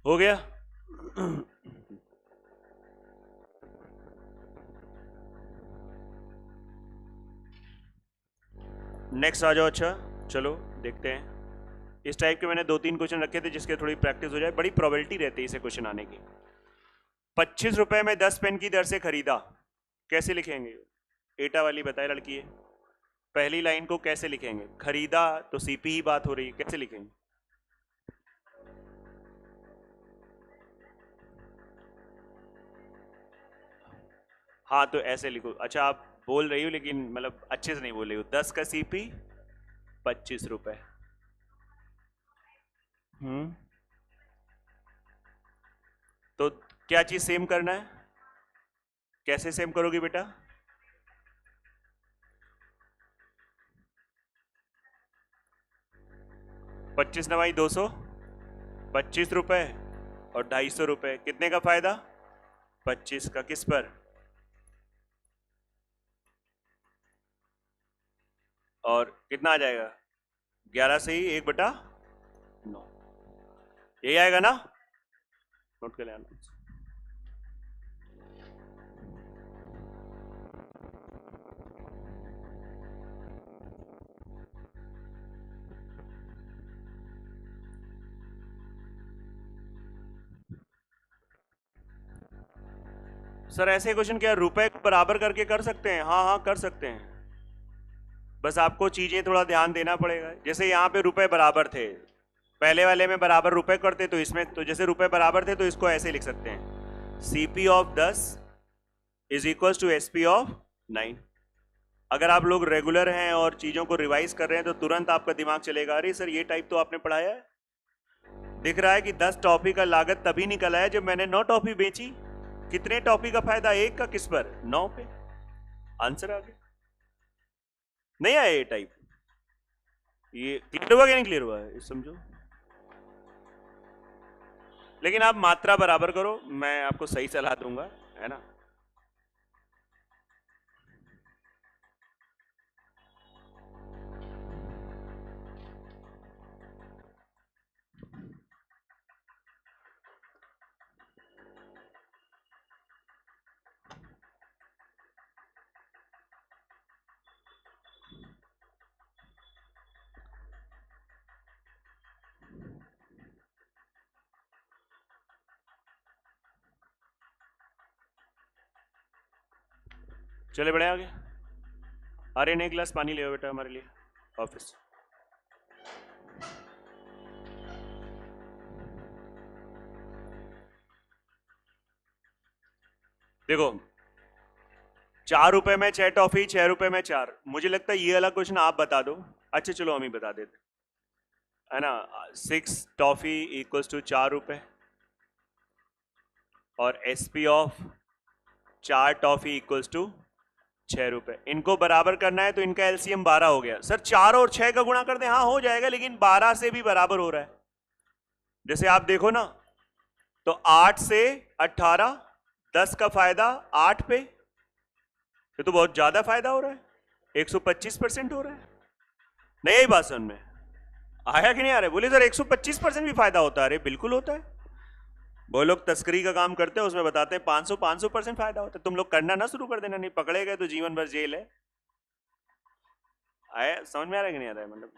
हो गया। नेक्स्ट आ जाओ। अच्छा चलो देखते हैं, इस टाइप के मैंने 2-3 क्वेश्चन रखे थे जिसके थोड़ी प्रैक्टिस हो जाए, बड़ी प्रोबेबिलिटी रहती है इसे क्वेश्चन आने की। 25 रुपए में 10 पेन की दर से खरीदा, कैसे लिखेंगे, एटा वाली बताए लड़की है। पहली लाइन को कैसे लिखेंगे, खरीदा तो सीपी ही बात हो रही है, कैसे लिखेंगे। हाँ तो ऐसे लिखो। अच्छा आप बोल रही हो लेकिन मतलब अच्छे से नहीं बोल रही हो। 10 का सीपी 25 रुपए। तो क्या चीज सेम करना है, कैसे सेम करोगी बेटा। 25 नवाई 200, 25 रुपए और 250 रुपए, कितने का फायदा, 25 का, किस पर, और कितना आ जाएगा, 11 से ही 1/9, यही आएगा ना, नोट कर लेना। सर ऐसे क्वेश्चन क्या रुपए को बराबर करके कर सकते हैं, हाँ हाँ कर सकते हैं, बस आपको चीजें थोड़ा ध्यान देना पड़ेगा। जैसे यहाँ पे रुपए बराबर थे, पहले वाले में बराबर रुपए करते, तो इसमें तो जैसे रुपए बराबर थे तो इसको ऐसे लिख सकते हैं, CP of 10 is equal to SP of 9। अगर आप लोग रेगुलर हैं और चीजों को रिवाइज कर रहे हैं तो तुरंत आपका दिमाग चलेगा, अरे सर ये टाइप तो आपने पढ़ाया है। दिख रहा है कि 10 टॉफी का लागत तभी निकल आया जब मैंने 9 टॉफी बेची। कितने टॉफी का फायदा, 1 का, किस पर, 9 पे, आंसर आ गया। नहीं आया ये टाइप, ये क्लियर हुआ क्या नहीं क्लियर हुआ है, समझो। लेकिन आप मात्रा बराबर करो, मैं आपको सही सलाह दूंगा, है ना। चले बड़े आगे। आर्यन एक गिलास पानी ले आओ बेटा हमारे लिए ऑफिस। देखो 4 रुपए में 6 टॉफी, 6 रुपए में 4। मुझे लगता है ये वाला क्वेश्चन आप बता दो। अच्छा चलो हम ही बता देते, है ना। 6 टॉफी इक्वल्स टू 4 रुपए और SP of 4 toffee equals to 6 रुपए। इनको बराबर करना है तो इनका एलसीएम 12 हो गया। सर 4 और 6 का गुणा कर दे, हाँ हो जाएगा, लेकिन 12 से भी बराबर हो रहा है। जैसे आप देखो ना, तो 8 से 18, 10 का फायदा 8 पे, ये तो बहुत ज्यादा फायदा हो रहा है, 125% हो रहा है। नहीं यही बात समझ में आया कि नहीं आ रहा है? बोले सर 125% भी फायदा होता है। अरे बिल्कुल होता है। वो लोग तस्करी का काम करते हैं, उसमें बताते हैं 500% फायदा होता है। तुम लोग करना ना शुरू कर देना, नहीं पकड़े गए तो जीवन भर जेल है। आया समझ में आ रहा है कि नहीं आ रहा है? मतलब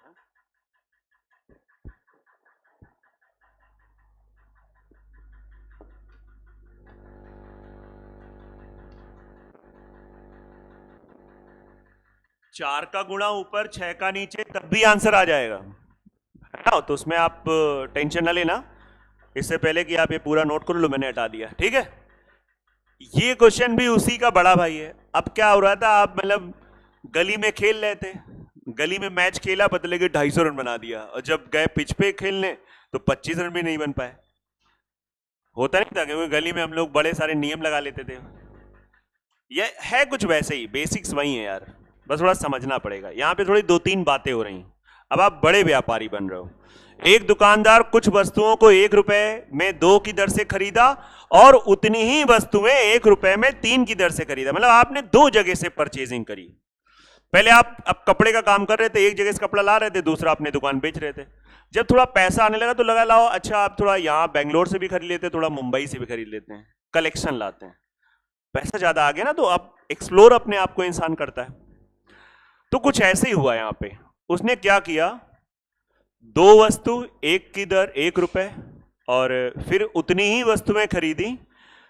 4 का गुणा ऊपर 6 का नीचे, तब भी आंसर आ जाएगा, है ना। तो उसमें आप टेंशन ना लेना। इससे पहले कि आप ये पूरा नोट कर लो, मैंने हटा दिया, ठीक है। ये क्वेश्चन भी उसी का बड़ा भाई है। अब क्या हो रहा था, आप मतलब गली में खेल रहे थे, गली में मैच खेला, बदले के 250 रन बना दिया, और जब गए पिच पे खेलने तो 25 रन भी नहीं बन पाए। होता नहीं था, क्योंकि गली में हम लोग बड़े सारे नियम लगा लेते थे। ये है कुछ वैसे ही, बेसिक्स वही है यार, बस थोड़ा समझना पड़ेगा। यहाँ पे थोड़ी 2-3 बातें हो रही। अब आप बड़े व्यापारी बन रहे हो। एक दुकानदार कुछ वस्तुओं को 1 रुपए में 2 की दर से खरीदा और उतनी ही वस्तुएं 1 रुपए में 3 की दर से खरीदा। मतलब आपने 2 जगह से परचेजिंग करी। पहले आप अब कपड़े का काम कर रहे थे, एक जगह से कपड़ा ला रहे थे, दूसरा अपने दुकान बेच रहे थे। जब थोड़ा पैसा आने लगा तो लगा लाओ, अच्छा आप थोड़ा यहाँ बेंगलोर से भी खरीद लेते, थोड़ा मुंबई से भी खरीद लेते हैं, कलेक्शन लाते हैं। पैसा ज्यादा आ गया ना, तो अब एक्सप्लोर अपने आप को इंसान करता है। तो कुछ ऐसे ही हुआ यहां पे। उसने क्या किया, 2 वस्तु 1 की दर 1 रुपए, और फिर उतनी ही वस्तुएं खरीदी।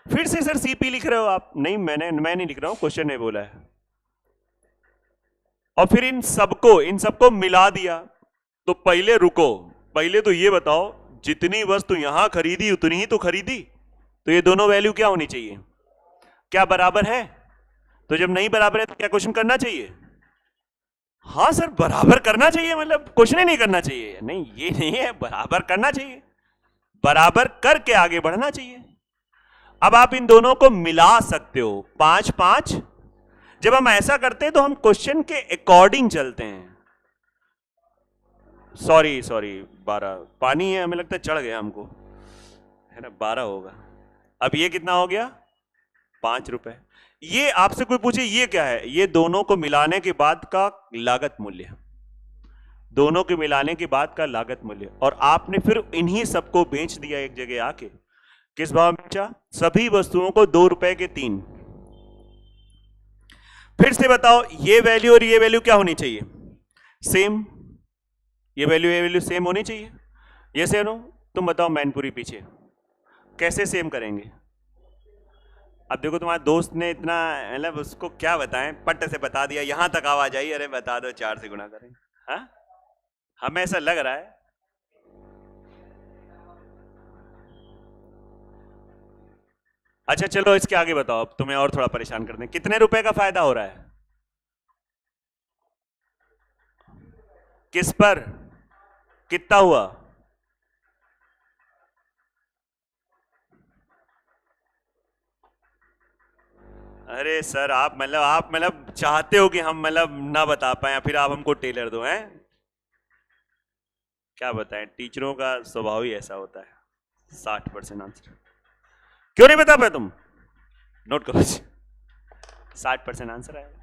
फिर से सर सीपी लिख रहे हो आप? नहीं, मैं नहीं लिख रहा हूं, क्वेश्चन ने बोला है। और फिर इन सबको मिला दिया। तो पहले रुको, पहले तो ये बताओ, जितनी वस्तु यहां खरीदी उतनी ही तो खरीदी, तो ये दोनों वैल्यू क्या होनी चाहिए? क्या बराबर है? तो जब नहीं बराबर है तो क्या क्वेश्चन करना चाहिए? हाँ सर बराबर करना चाहिए, मतलब क्वेश्चन नहीं करना चाहिए। नहीं ये नहीं है, बराबर करना चाहिए, बराबर करके आगे बढ़ना चाहिए। अब आप इन दोनों को मिला सकते हो, 5-5। जब हम ऐसा करते हैं तो हम क्वेश्चन के अकॉर्डिंग चलते हैं। सॉरी 12 पानी है, हमें लगता है चढ़ गया हमको, है ना। 12 होगा। अब ये कितना हो गया? 5 रुपए। ये आपसे कोई पूछे ये क्या है, ये दोनों को मिलाने के बाद का लागत मूल्य, दोनों के मिलाने के बाद का लागत मूल्य। और आपने फिर इन्हीं सबको बेच दिया एक जगह आके। किस भाव में बेचा? सभी वस्तुओं को 2 रुपए के 3। फिर से बताओ, ये वैल्यू और ये वैल्यू क्या होनी चाहिए? सेम। ये वैल्यू सेम होनी चाहिए। ये सेम हो? तुम बताओ मैनपुरी पीछे कैसे सेम करेंगे? अब देखो तुम्हारे दोस्त ने इतना, मतलब उसको क्या बताएं, पट से बता दिया, यहां तक आवाज आई, अरे बता दो 4 से गुणा करें। हाँ हमें ऐसा लग रहा है। अच्छा चलो इसके आगे बताओ, अब तुम्हें और थोड़ा परेशान कर दें। कितने रुपए का फायदा हो रहा है? किस पर? कितना हुआ? अरे सर आप मतलब चाहते हो कि हम मतलब ना बता पाए, फिर आप हमको टेलर दो हैं। क्या बताएं, टीचरों का स्वभाव ही ऐसा होता है। 60% आंसर। क्यों नहीं बता पाए तुम? नोट करो, 60% आंसर आएगा।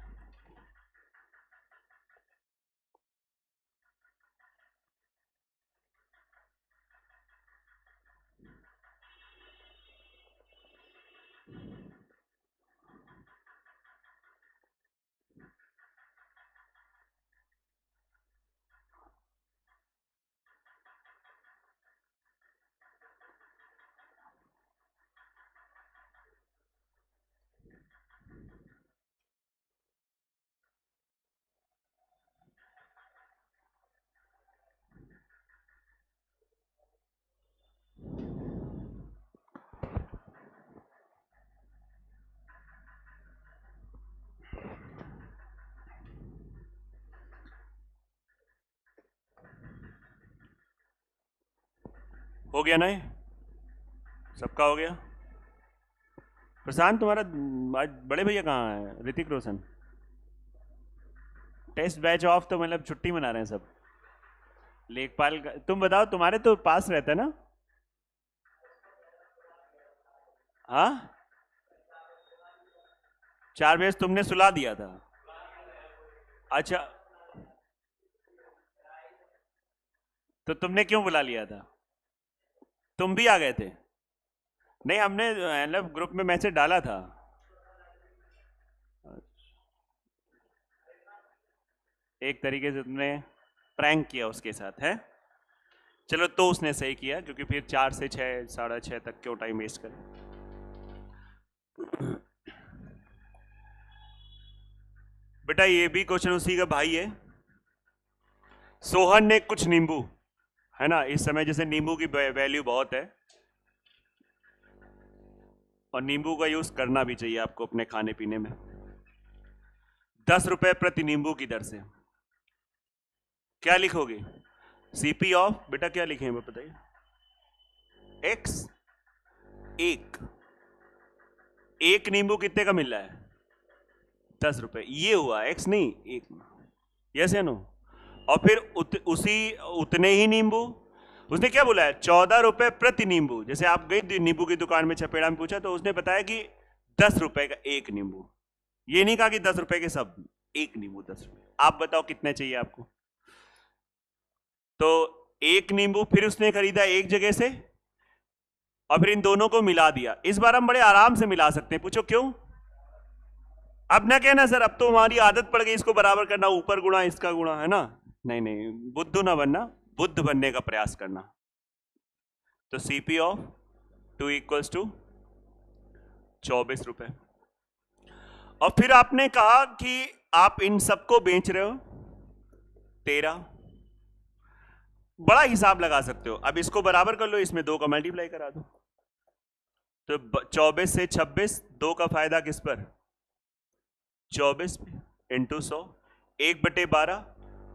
हो गया ना ये? सबका हो गया? प्रशांत तुम्हारा आज बड़े भैया कहाँ है? Hrithik Roshan test batch of, तो मतलब छुट्टी मना रहे हैं सब। लेखपाल तुम बताओ, तुम्हारे तो पास रहता है ना? हाँ, 4 बजे तुमने सुला दिया था। अच्छा, तो तुमने क्यों बुला लिया था? तुम भी आ गए थे? नहीं, हमने मतलब ग्रुप में मैसेज डाला था। एक तरीके से तुमने प्रैंक किया उसके साथ, है? चलो, तो उसने सही किया, क्योंकि फिर 4 से 6, 6:30 तक क्यों टाइम वेस्ट करें। बेटा ये भी क्वेश्चन उसी का भाई है। सोहन ने कुछ नींबू, है ना, इस समय जैसे नींबू की वैल्यू बहुत है, और नींबू का यूज करना भी चाहिए आपको अपने खाने पीने में। 10 रुपए प्रति नींबू की दर से क्या लिखोगे? सीपी ऑफ, बेटा क्या लिखें वो बताइए? एक्स। एक नींबू कितने का मिल रहा है? 10 रुपए। ये हुआ एक्स, नहीं एक। यस या नो? और फिर उतने ही नींबू, उसने क्या बोला है? 14 रुपए प्रति नींबू। जैसे आप गई नींबू की दुकान में, छपेड़ा में पूछा, तो उसने बताया कि 10 रुपए का एक नींबू। ये नहीं कहा कि 10 रुपए के सब, एक नींबू 10 रुपए। आप बताओ कितने चाहिए आपको? तो एक नींबू फिर उसने खरीदा एक जगह से, और फिर इन दोनों को मिला दिया। इस बार हम बड़े आराम से मिला सकते हैं। पूछो क्यों? अब ना कहना सर अब तो हमारी आदत पड़ गई इसको बराबर करना, ऊपर गुणा इसका गुणा, है ना? नहीं नहीं, बुद्धू ना बनना, बुद्ध बनने का प्रयास करना। तो सीपी ऑफ 2 इक्वल्स टू 24 रुपए। और फिर आपने कहा कि आप इन सबको बेच रहे हो 13। बड़ा हिसाब लगा सकते हो। अब इसको बराबर कर लो, इसमें 2 का मल्टीप्लाई करा दो। तो 24 से 26, 2 का फायदा किस पर? 24 पे इंटू 100, 1/12।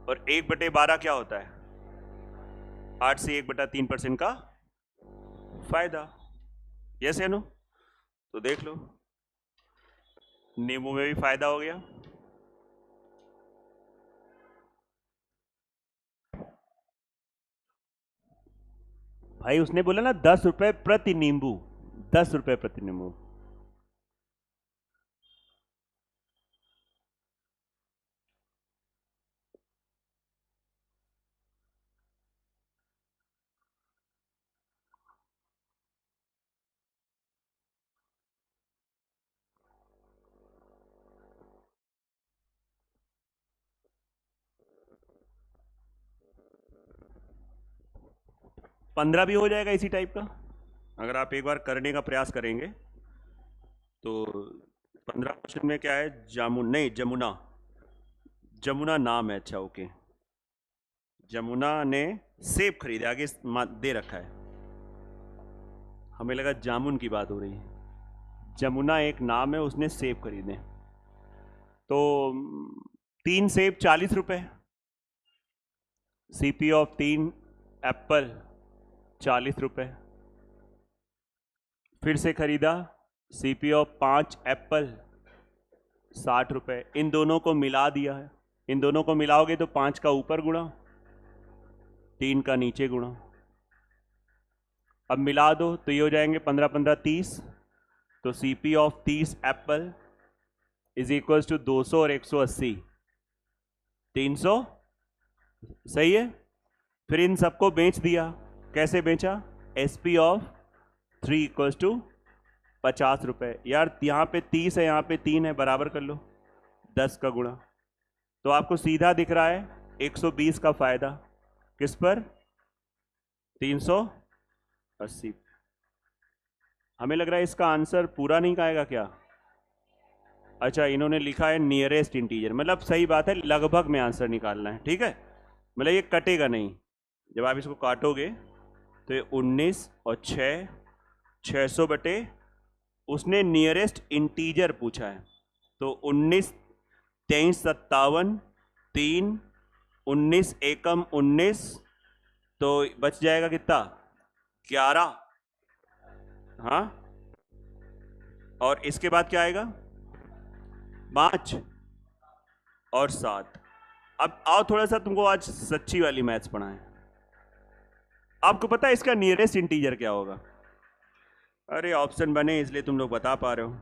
और 1/12 क्या होता है? 8 से 1/3% का फायदा। यस या नो? तो देख लो, नींबू में भी फायदा हो गया। भाई उसने बोला ना 10 रुपए प्रति नींबू, 10 रुपए प्रति नींबू। पंद्रह भी हो जाएगा इसी टाइप का, अगर आप एक बार करने का प्रयास करेंगे तो। 15 क्वेश्चन में क्या है? जामुन, नहीं जमुना, जमुना नाम है। अच्छा ओके, जमुना ने सेब खरीदे, आगे दे रखा है, हमें लगा जामुन की बात हो रही है। जमुना एक नाम है, उसने सेब खरीदे। तो 3 सेब 40 रुपए, सीपी ऑफ 3 एप्पल 40 रुपए। फिर से खरीदा, सीपी ऑफ 5 एप्पल 60 रुपए। इन दोनों को मिला दिया है, इन दोनों को मिलाओगे तो 5 का ऊपर गुणा, 3 का नीचे गुणा। अब मिला दो तो ये हो जाएंगे 15 15 30, तो CP of 30 apple is equal to 200 और 180 300, सही है। फिर इन सबको बेच दिया, कैसे बेचा, एसपी ऑफ 3 इक्वल टू 50 रुपए। यार यहाँ पे 30 है, यहाँ पे 3 है, बराबर कर लो, 10 का गुणा, तो आपको सीधा दिख रहा है 120 का फायदा किस पर, 380। हमें लग रहा है इसका आंसर पूरा नहीं आएगा क्या। अच्छा, इन्होंने लिखा है नियरेस्ट इंटीजर, मतलब सही बात है, लगभग में आंसर निकालना है, ठीक है, मतलब ये कटेगा नहीं। जब आप इसको काटोगे तो ये 19 और 6, 600 बटे, उसने नियरेस्ट इंटीजर पूछा है, तो 19 23 57 3, 19 एकम 19, तो बच जाएगा कितना, 11। हाँ, और इसके बाद क्या आएगा, 5 और 7। अब आओ थोड़ा सा तुमको आज सच्ची वाली मैथ्स पढ़ाएं। आपको पता है इसका नियरेस्ट इंटीजर क्या होगा। अरे ऑप्शन बने इसलिए तुम लोग बता पा रहे हो।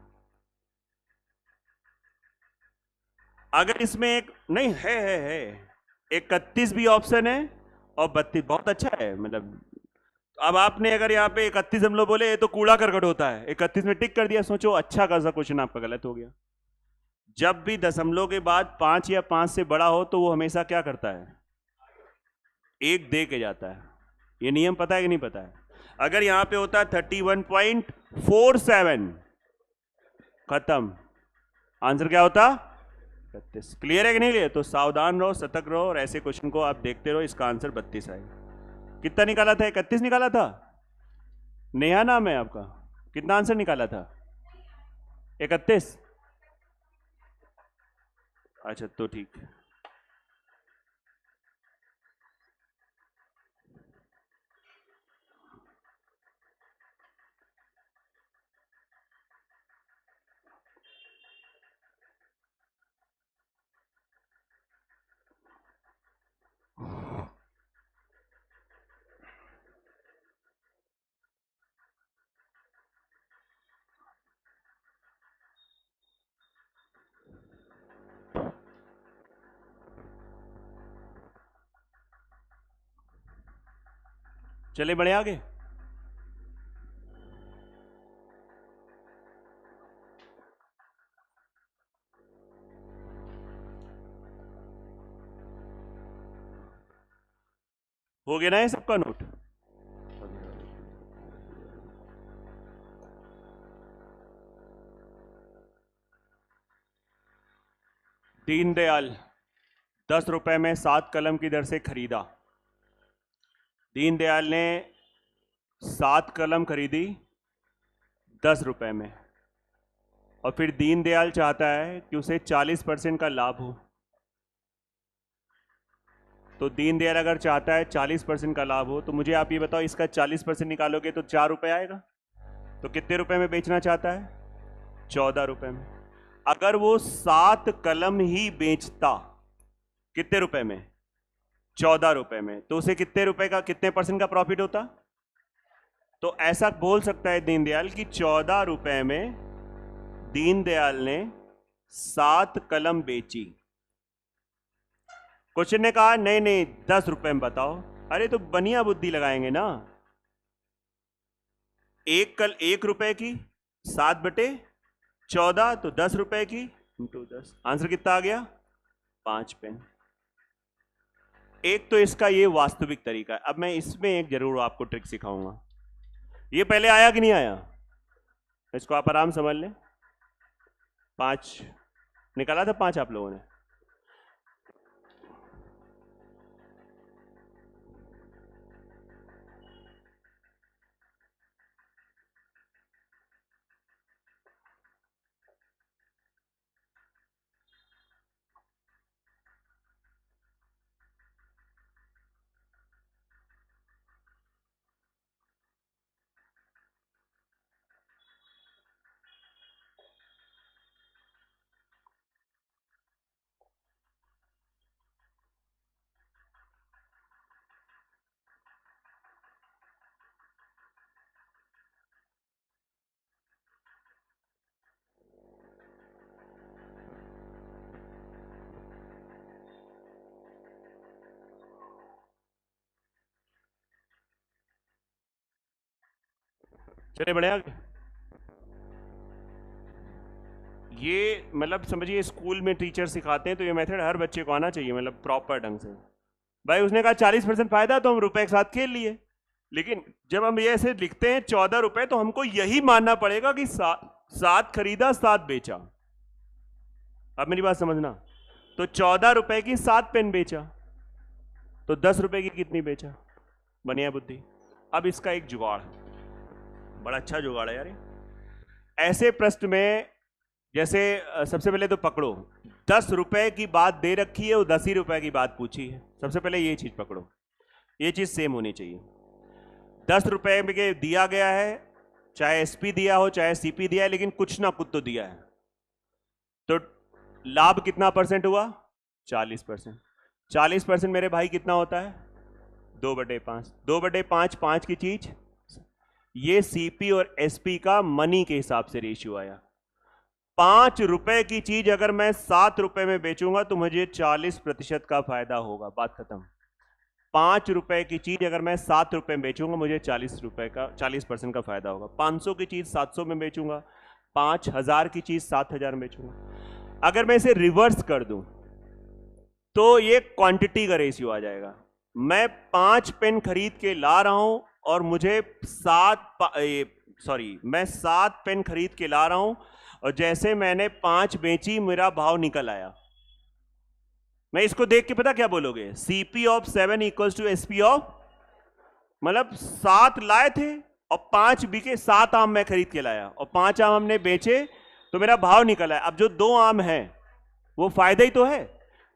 अगर इसमें एक नहीं है 31 भी ऑप्शन है और 32, बहुत अच्छा है मतलब। अब आपने अगर यहाँ पे 31 हम लोग बोले ये तो कूड़ा करकट होता है, 31 में टिक कर दिया, सोचो अच्छा खासा क्वेश्चन आपका गलत हो गया। जब भी दशमलव के बाद 5 या 5 से बड़ा हो तो वो हमेशा क्या करता है, 1 दे के जाता है। ये नियम पता है कि नहीं पता है। अगर यहां पे होता है 31.47, खत्म, आंसर क्या होता, 32। क्लियर है कि नहीं क्लियर, तो सावधान रहो, सतर्क रहो, और ऐसे क्वेश्चन को आप देखते रहो। इसका आंसर 32 आएगा। कितना निकाला था, 31 निकाला था, नेहा नाम है आपका, कितना आंसर निकाला था, 31। अच्छा तो ठीक है। चले बड़े आगे। हो गया ना ये सबका नोट। दीनदयाल 10 रुपए में 7 कलम की दर से खरीदा। दीनदयाल ने 7 कलम खरीदी 10 रुपए में, और फिर दीनदयाल चाहता है कि उसे 40% का लाभ हो। तो दीनदयाल अगर चाहता है 40% का लाभ हो, तो मुझे आप ये बताओ, इसका 40% निकालोगे तो 4 रुपए आएगा। तो कितने रुपए में बेचना चाहता है, 14 रुपए में। अगर वो 7 कलम ही बेचता, कितने रुपए में, 14 रुपए में, तो उसे कितने रुपए का, कितने परसेंट का प्रॉफिट होता। तो ऐसा बोल सकता है दीनदयाल कि 14 रुपए में दीनदयाल ने 7 कलम बेची। क्वेश्चन ने कहा नहीं नहीं 10 रुपए में बताओ। अरे तो बनिया बुद्धि लगाएंगे ना, 1 रुपए की 7/14, तो 10 रुपए की इंटू 10, आंसर कितना आ गया, 5 पेन। एक तो इसका ये वास्तविक तरीका है। अब मैं इसमें एक जरूर आपको ट्रिक सिखाऊंगा। ये पहले आया कि नहीं आया, इसको आप आराम समझ लें। 5 निकाला था, 5 आप लोगों ने। चलिए बढ़िया। ये मतलब समझिए स्कूल में टीचर सिखाते हैं तो ये मेथड हर बच्चे को आना चाहिए, मतलब प्रॉपर ढंग से। भाई उसने कहा 40% फायदा, तो हम रुपए के साथ खेल लिए। लेकिन जब हम ये ऐसे लिखते हैं 14 रुपए, तो हमको यही मानना पड़ेगा कि 7 खरीदा 7 बेचा। अब मेरी बात समझना, तो 14 रुपए की 7 पेन बेचा, तो 10 रुपए की कितनी बेचा? बढ़िया बुद्धि। अब इसका एक जुगाड़, बड़ा अच्छा जुगाड़ है यार ये। ऐसे प्रश्न में जैसे सबसे पहले तो पकड़ो 10 रुपए की बात दे रखी है और 10 ही रुपए की बात पूछी है। सबसे पहले ये चीज पकड़ो, ये चीज सेम होनी चाहिए। 10 रुपए में दिया गया है, चाहे एसपी दिया हो चाहे सीपी दिया है, लेकिन कुछ ना कुछ तो दिया है। तो लाभ कितना परसेंट हुआ? 40%। 40% मेरे भाई कितना होता है? 2/5। 2/5 5 की चीज। ये सीपी और एसपी का मनी के हिसाब से रेशियो आया। 5 रुपए की चीज अगर मैं 7 रुपए में बेचूंगा तो मुझे 40% का फायदा होगा। बात खत्म। 5 रुपए की चीज अगर मैं 7 रुपए में बेचूंगा मुझे 40% का फायदा होगा। 500 की चीज 700 में बेचूंगा, 5000 की चीज 7000 में बेचूंगा। अगर मैं इसे रिवर्स कर दूं तो ये क्वांटिटी का रेशियो आ जाएगा। मैं 5 पेन खरीद के ला रहा हूं और मुझे मैं 7 पेन खरीद के ला रहा हूं, और जैसे मैंने 5 बेची मेरा भाव निकल आया। मैं इसको देख के पता क्या बोलोगे? CP of 7 equals to SP of, मतलब 7 लाए थे और 5 बिके। 7 आम मैं खरीद के लाया और 5 आम हमने बेचे तो मेरा भाव निकल आया। अब जो 2 आम है वो फायदा ही तो है।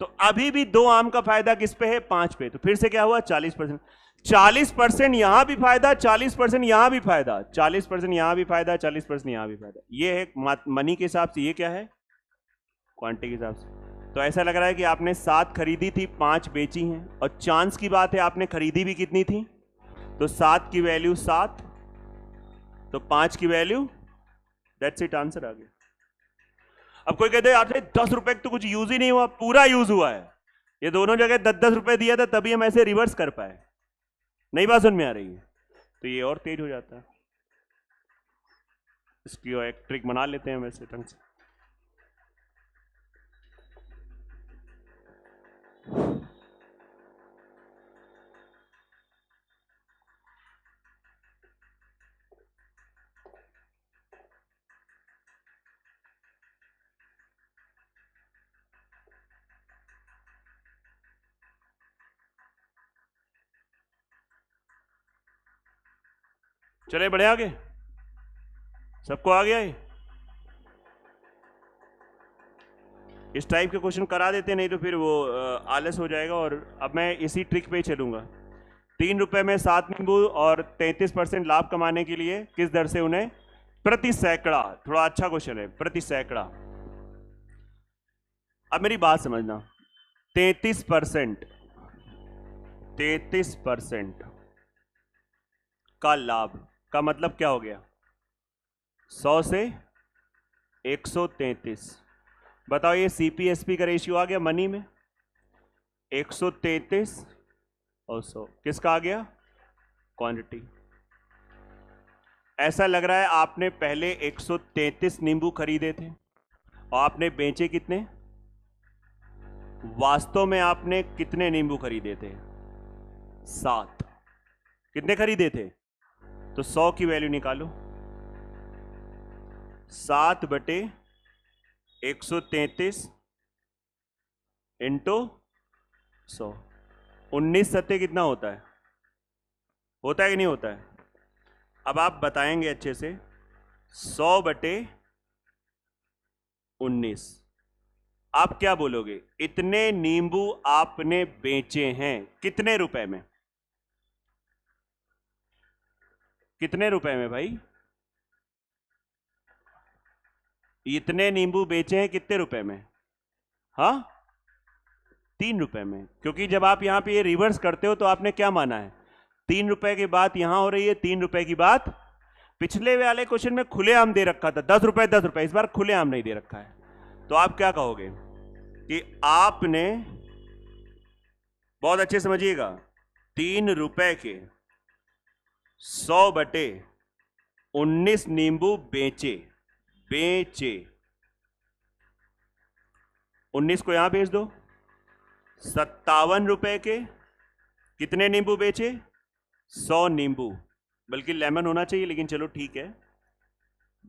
तो अभी भी 2 आम का फायदा किस पे है? 5 पे। तो फिर से क्या हुआ? 40%। 40% यहां भी फायदा, 40% यहां भी फायदा, 40% यहां भी फायदा, 40% यहां भी फायदा। ये है मनी के हिसाब से, ये क्या है? क्वांटिटी के हिसाब से। तो ऐसा लग रहा है कि आपने 7 खरीदी थी, 5 बेची हैं, और चांस की बात है आपने खरीदी भी कितनी थी? तो 7 की वैल्यू 7, तो 5 की वैल्यू, दैट्स इट, आंसर आ गया। अब कोई कहते हैं यार 10 रुपए तो कुछ यूज ही नहीं हुआ, पूरा यूज हुआ है। ये दोनों जगह 10-10 रुपए दिया था तभी हम ऐसे रिवर्स कर पाए। नई बात समझ में आ रही है? तो ये और तेज हो जाता है। इसकी एक ट्रिक बना लेते हैं वैसे ढंग से। चले बढ़े आगे, सबको आ गया है? इस टाइप के क्वेश्चन करा देते, नहीं तो फिर वो आलस हो जाएगा। और अब मैं इसी ट्रिक पे ही चलूंगा। 3 रुपए में 7 नींबू और 33% लाभ कमाने के लिए किस दर से उन्हें प्रति सैकड़ा, थोड़ा अच्छा क्वेश्चन है, प्रति सैकड़ा। अब मेरी बात समझना, 33% का लाभ का मतलब क्या हो गया? 100 से 133। बताओ ये सीपीएसपी का रेशियो आ गया मनी में। 133 और 100 किसका आ गया? क्वांटिटी। ऐसा लग रहा है आपने पहले 133 नींबू खरीदे थे और आपने बेचे कितने? वास्तव में आपने कितने नींबू खरीदे थे? 7। कितने खरीदे थे? तो 100 की वैल्यू निकालो। 7/133 इंटू 100। 19 सत्ते कितना होता है? होता है कि नहीं होता है? अब आप बताएंगे अच्छे से। 100/19 आप क्या बोलोगे? इतने नींबू आपने बेचे हैं कितने रुपए में? कितने रुपए में भाई? इतने नींबू बेचे हैं कितने रुपए में? हाँ, 3 रुपए में। क्योंकि जब आप यहां पे ये रिवर्स करते हो तो आपने क्या माना है? 3 रुपए की बात यहां हो रही है, 3 रुपए की बात पिछले वाले क्वेश्चन में खुलेआम दे रखा था, 10 रुपए 10 रुपए। इस बार खुलेआम नहीं दे रखा है। तो आप क्या कहोगे कि आपने, बहुत अच्छे समझिएगा, 3 रुपए के 100/19 19 नींबू बेचे, 19 को यहां भेज दो, 57 रुपए के कितने नींबू बेचे? 100 नींबू, बल्कि लेमन होना चाहिए, लेकिन चलो ठीक है,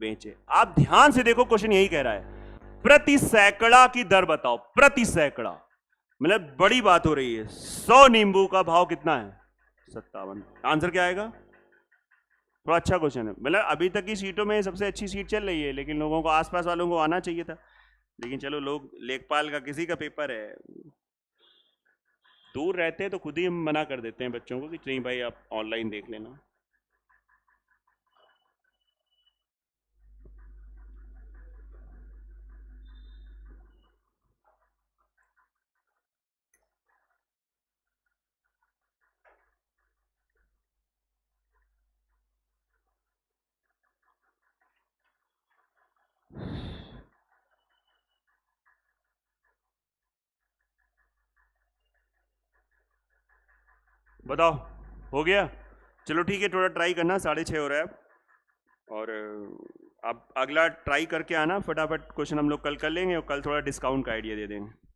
बेचे। आप ध्यान से देखो, क्वेश्चन यही कह रहा है प्रति सैकड़ा की दर बताओ, प्रति सैकड़ा, मतलब बड़ी बात हो रही है। 100 नींबू का भाव कितना है? 57। आंसर क्या आएगा? थोड़ा अच्छा क्वेश्चन है, मतलब अभी तक की सीटों में सबसे अच्छी सीट चल रही है, लेकिन लोगों को, आसपास वालों को आना चाहिए था, लेकिन चलो, लोग लेखपाल का किसी का पेपर है, दूर रहते हैं तो खुद ही हम मना कर देते हैं बच्चों को कि नहीं भाई आप ऑनलाइन देख लेना। बताओ, हो गया? चलो ठीक है, थोड़ा ट्राई करना, 6:30 हो रहा है अब, और अब अगला ट्राई करके आना फटाफट, क्वेश्चन हम लोग कल कर लेंगे, और कल थोड़ा डिस्काउंट का आइडिया दे देंगे।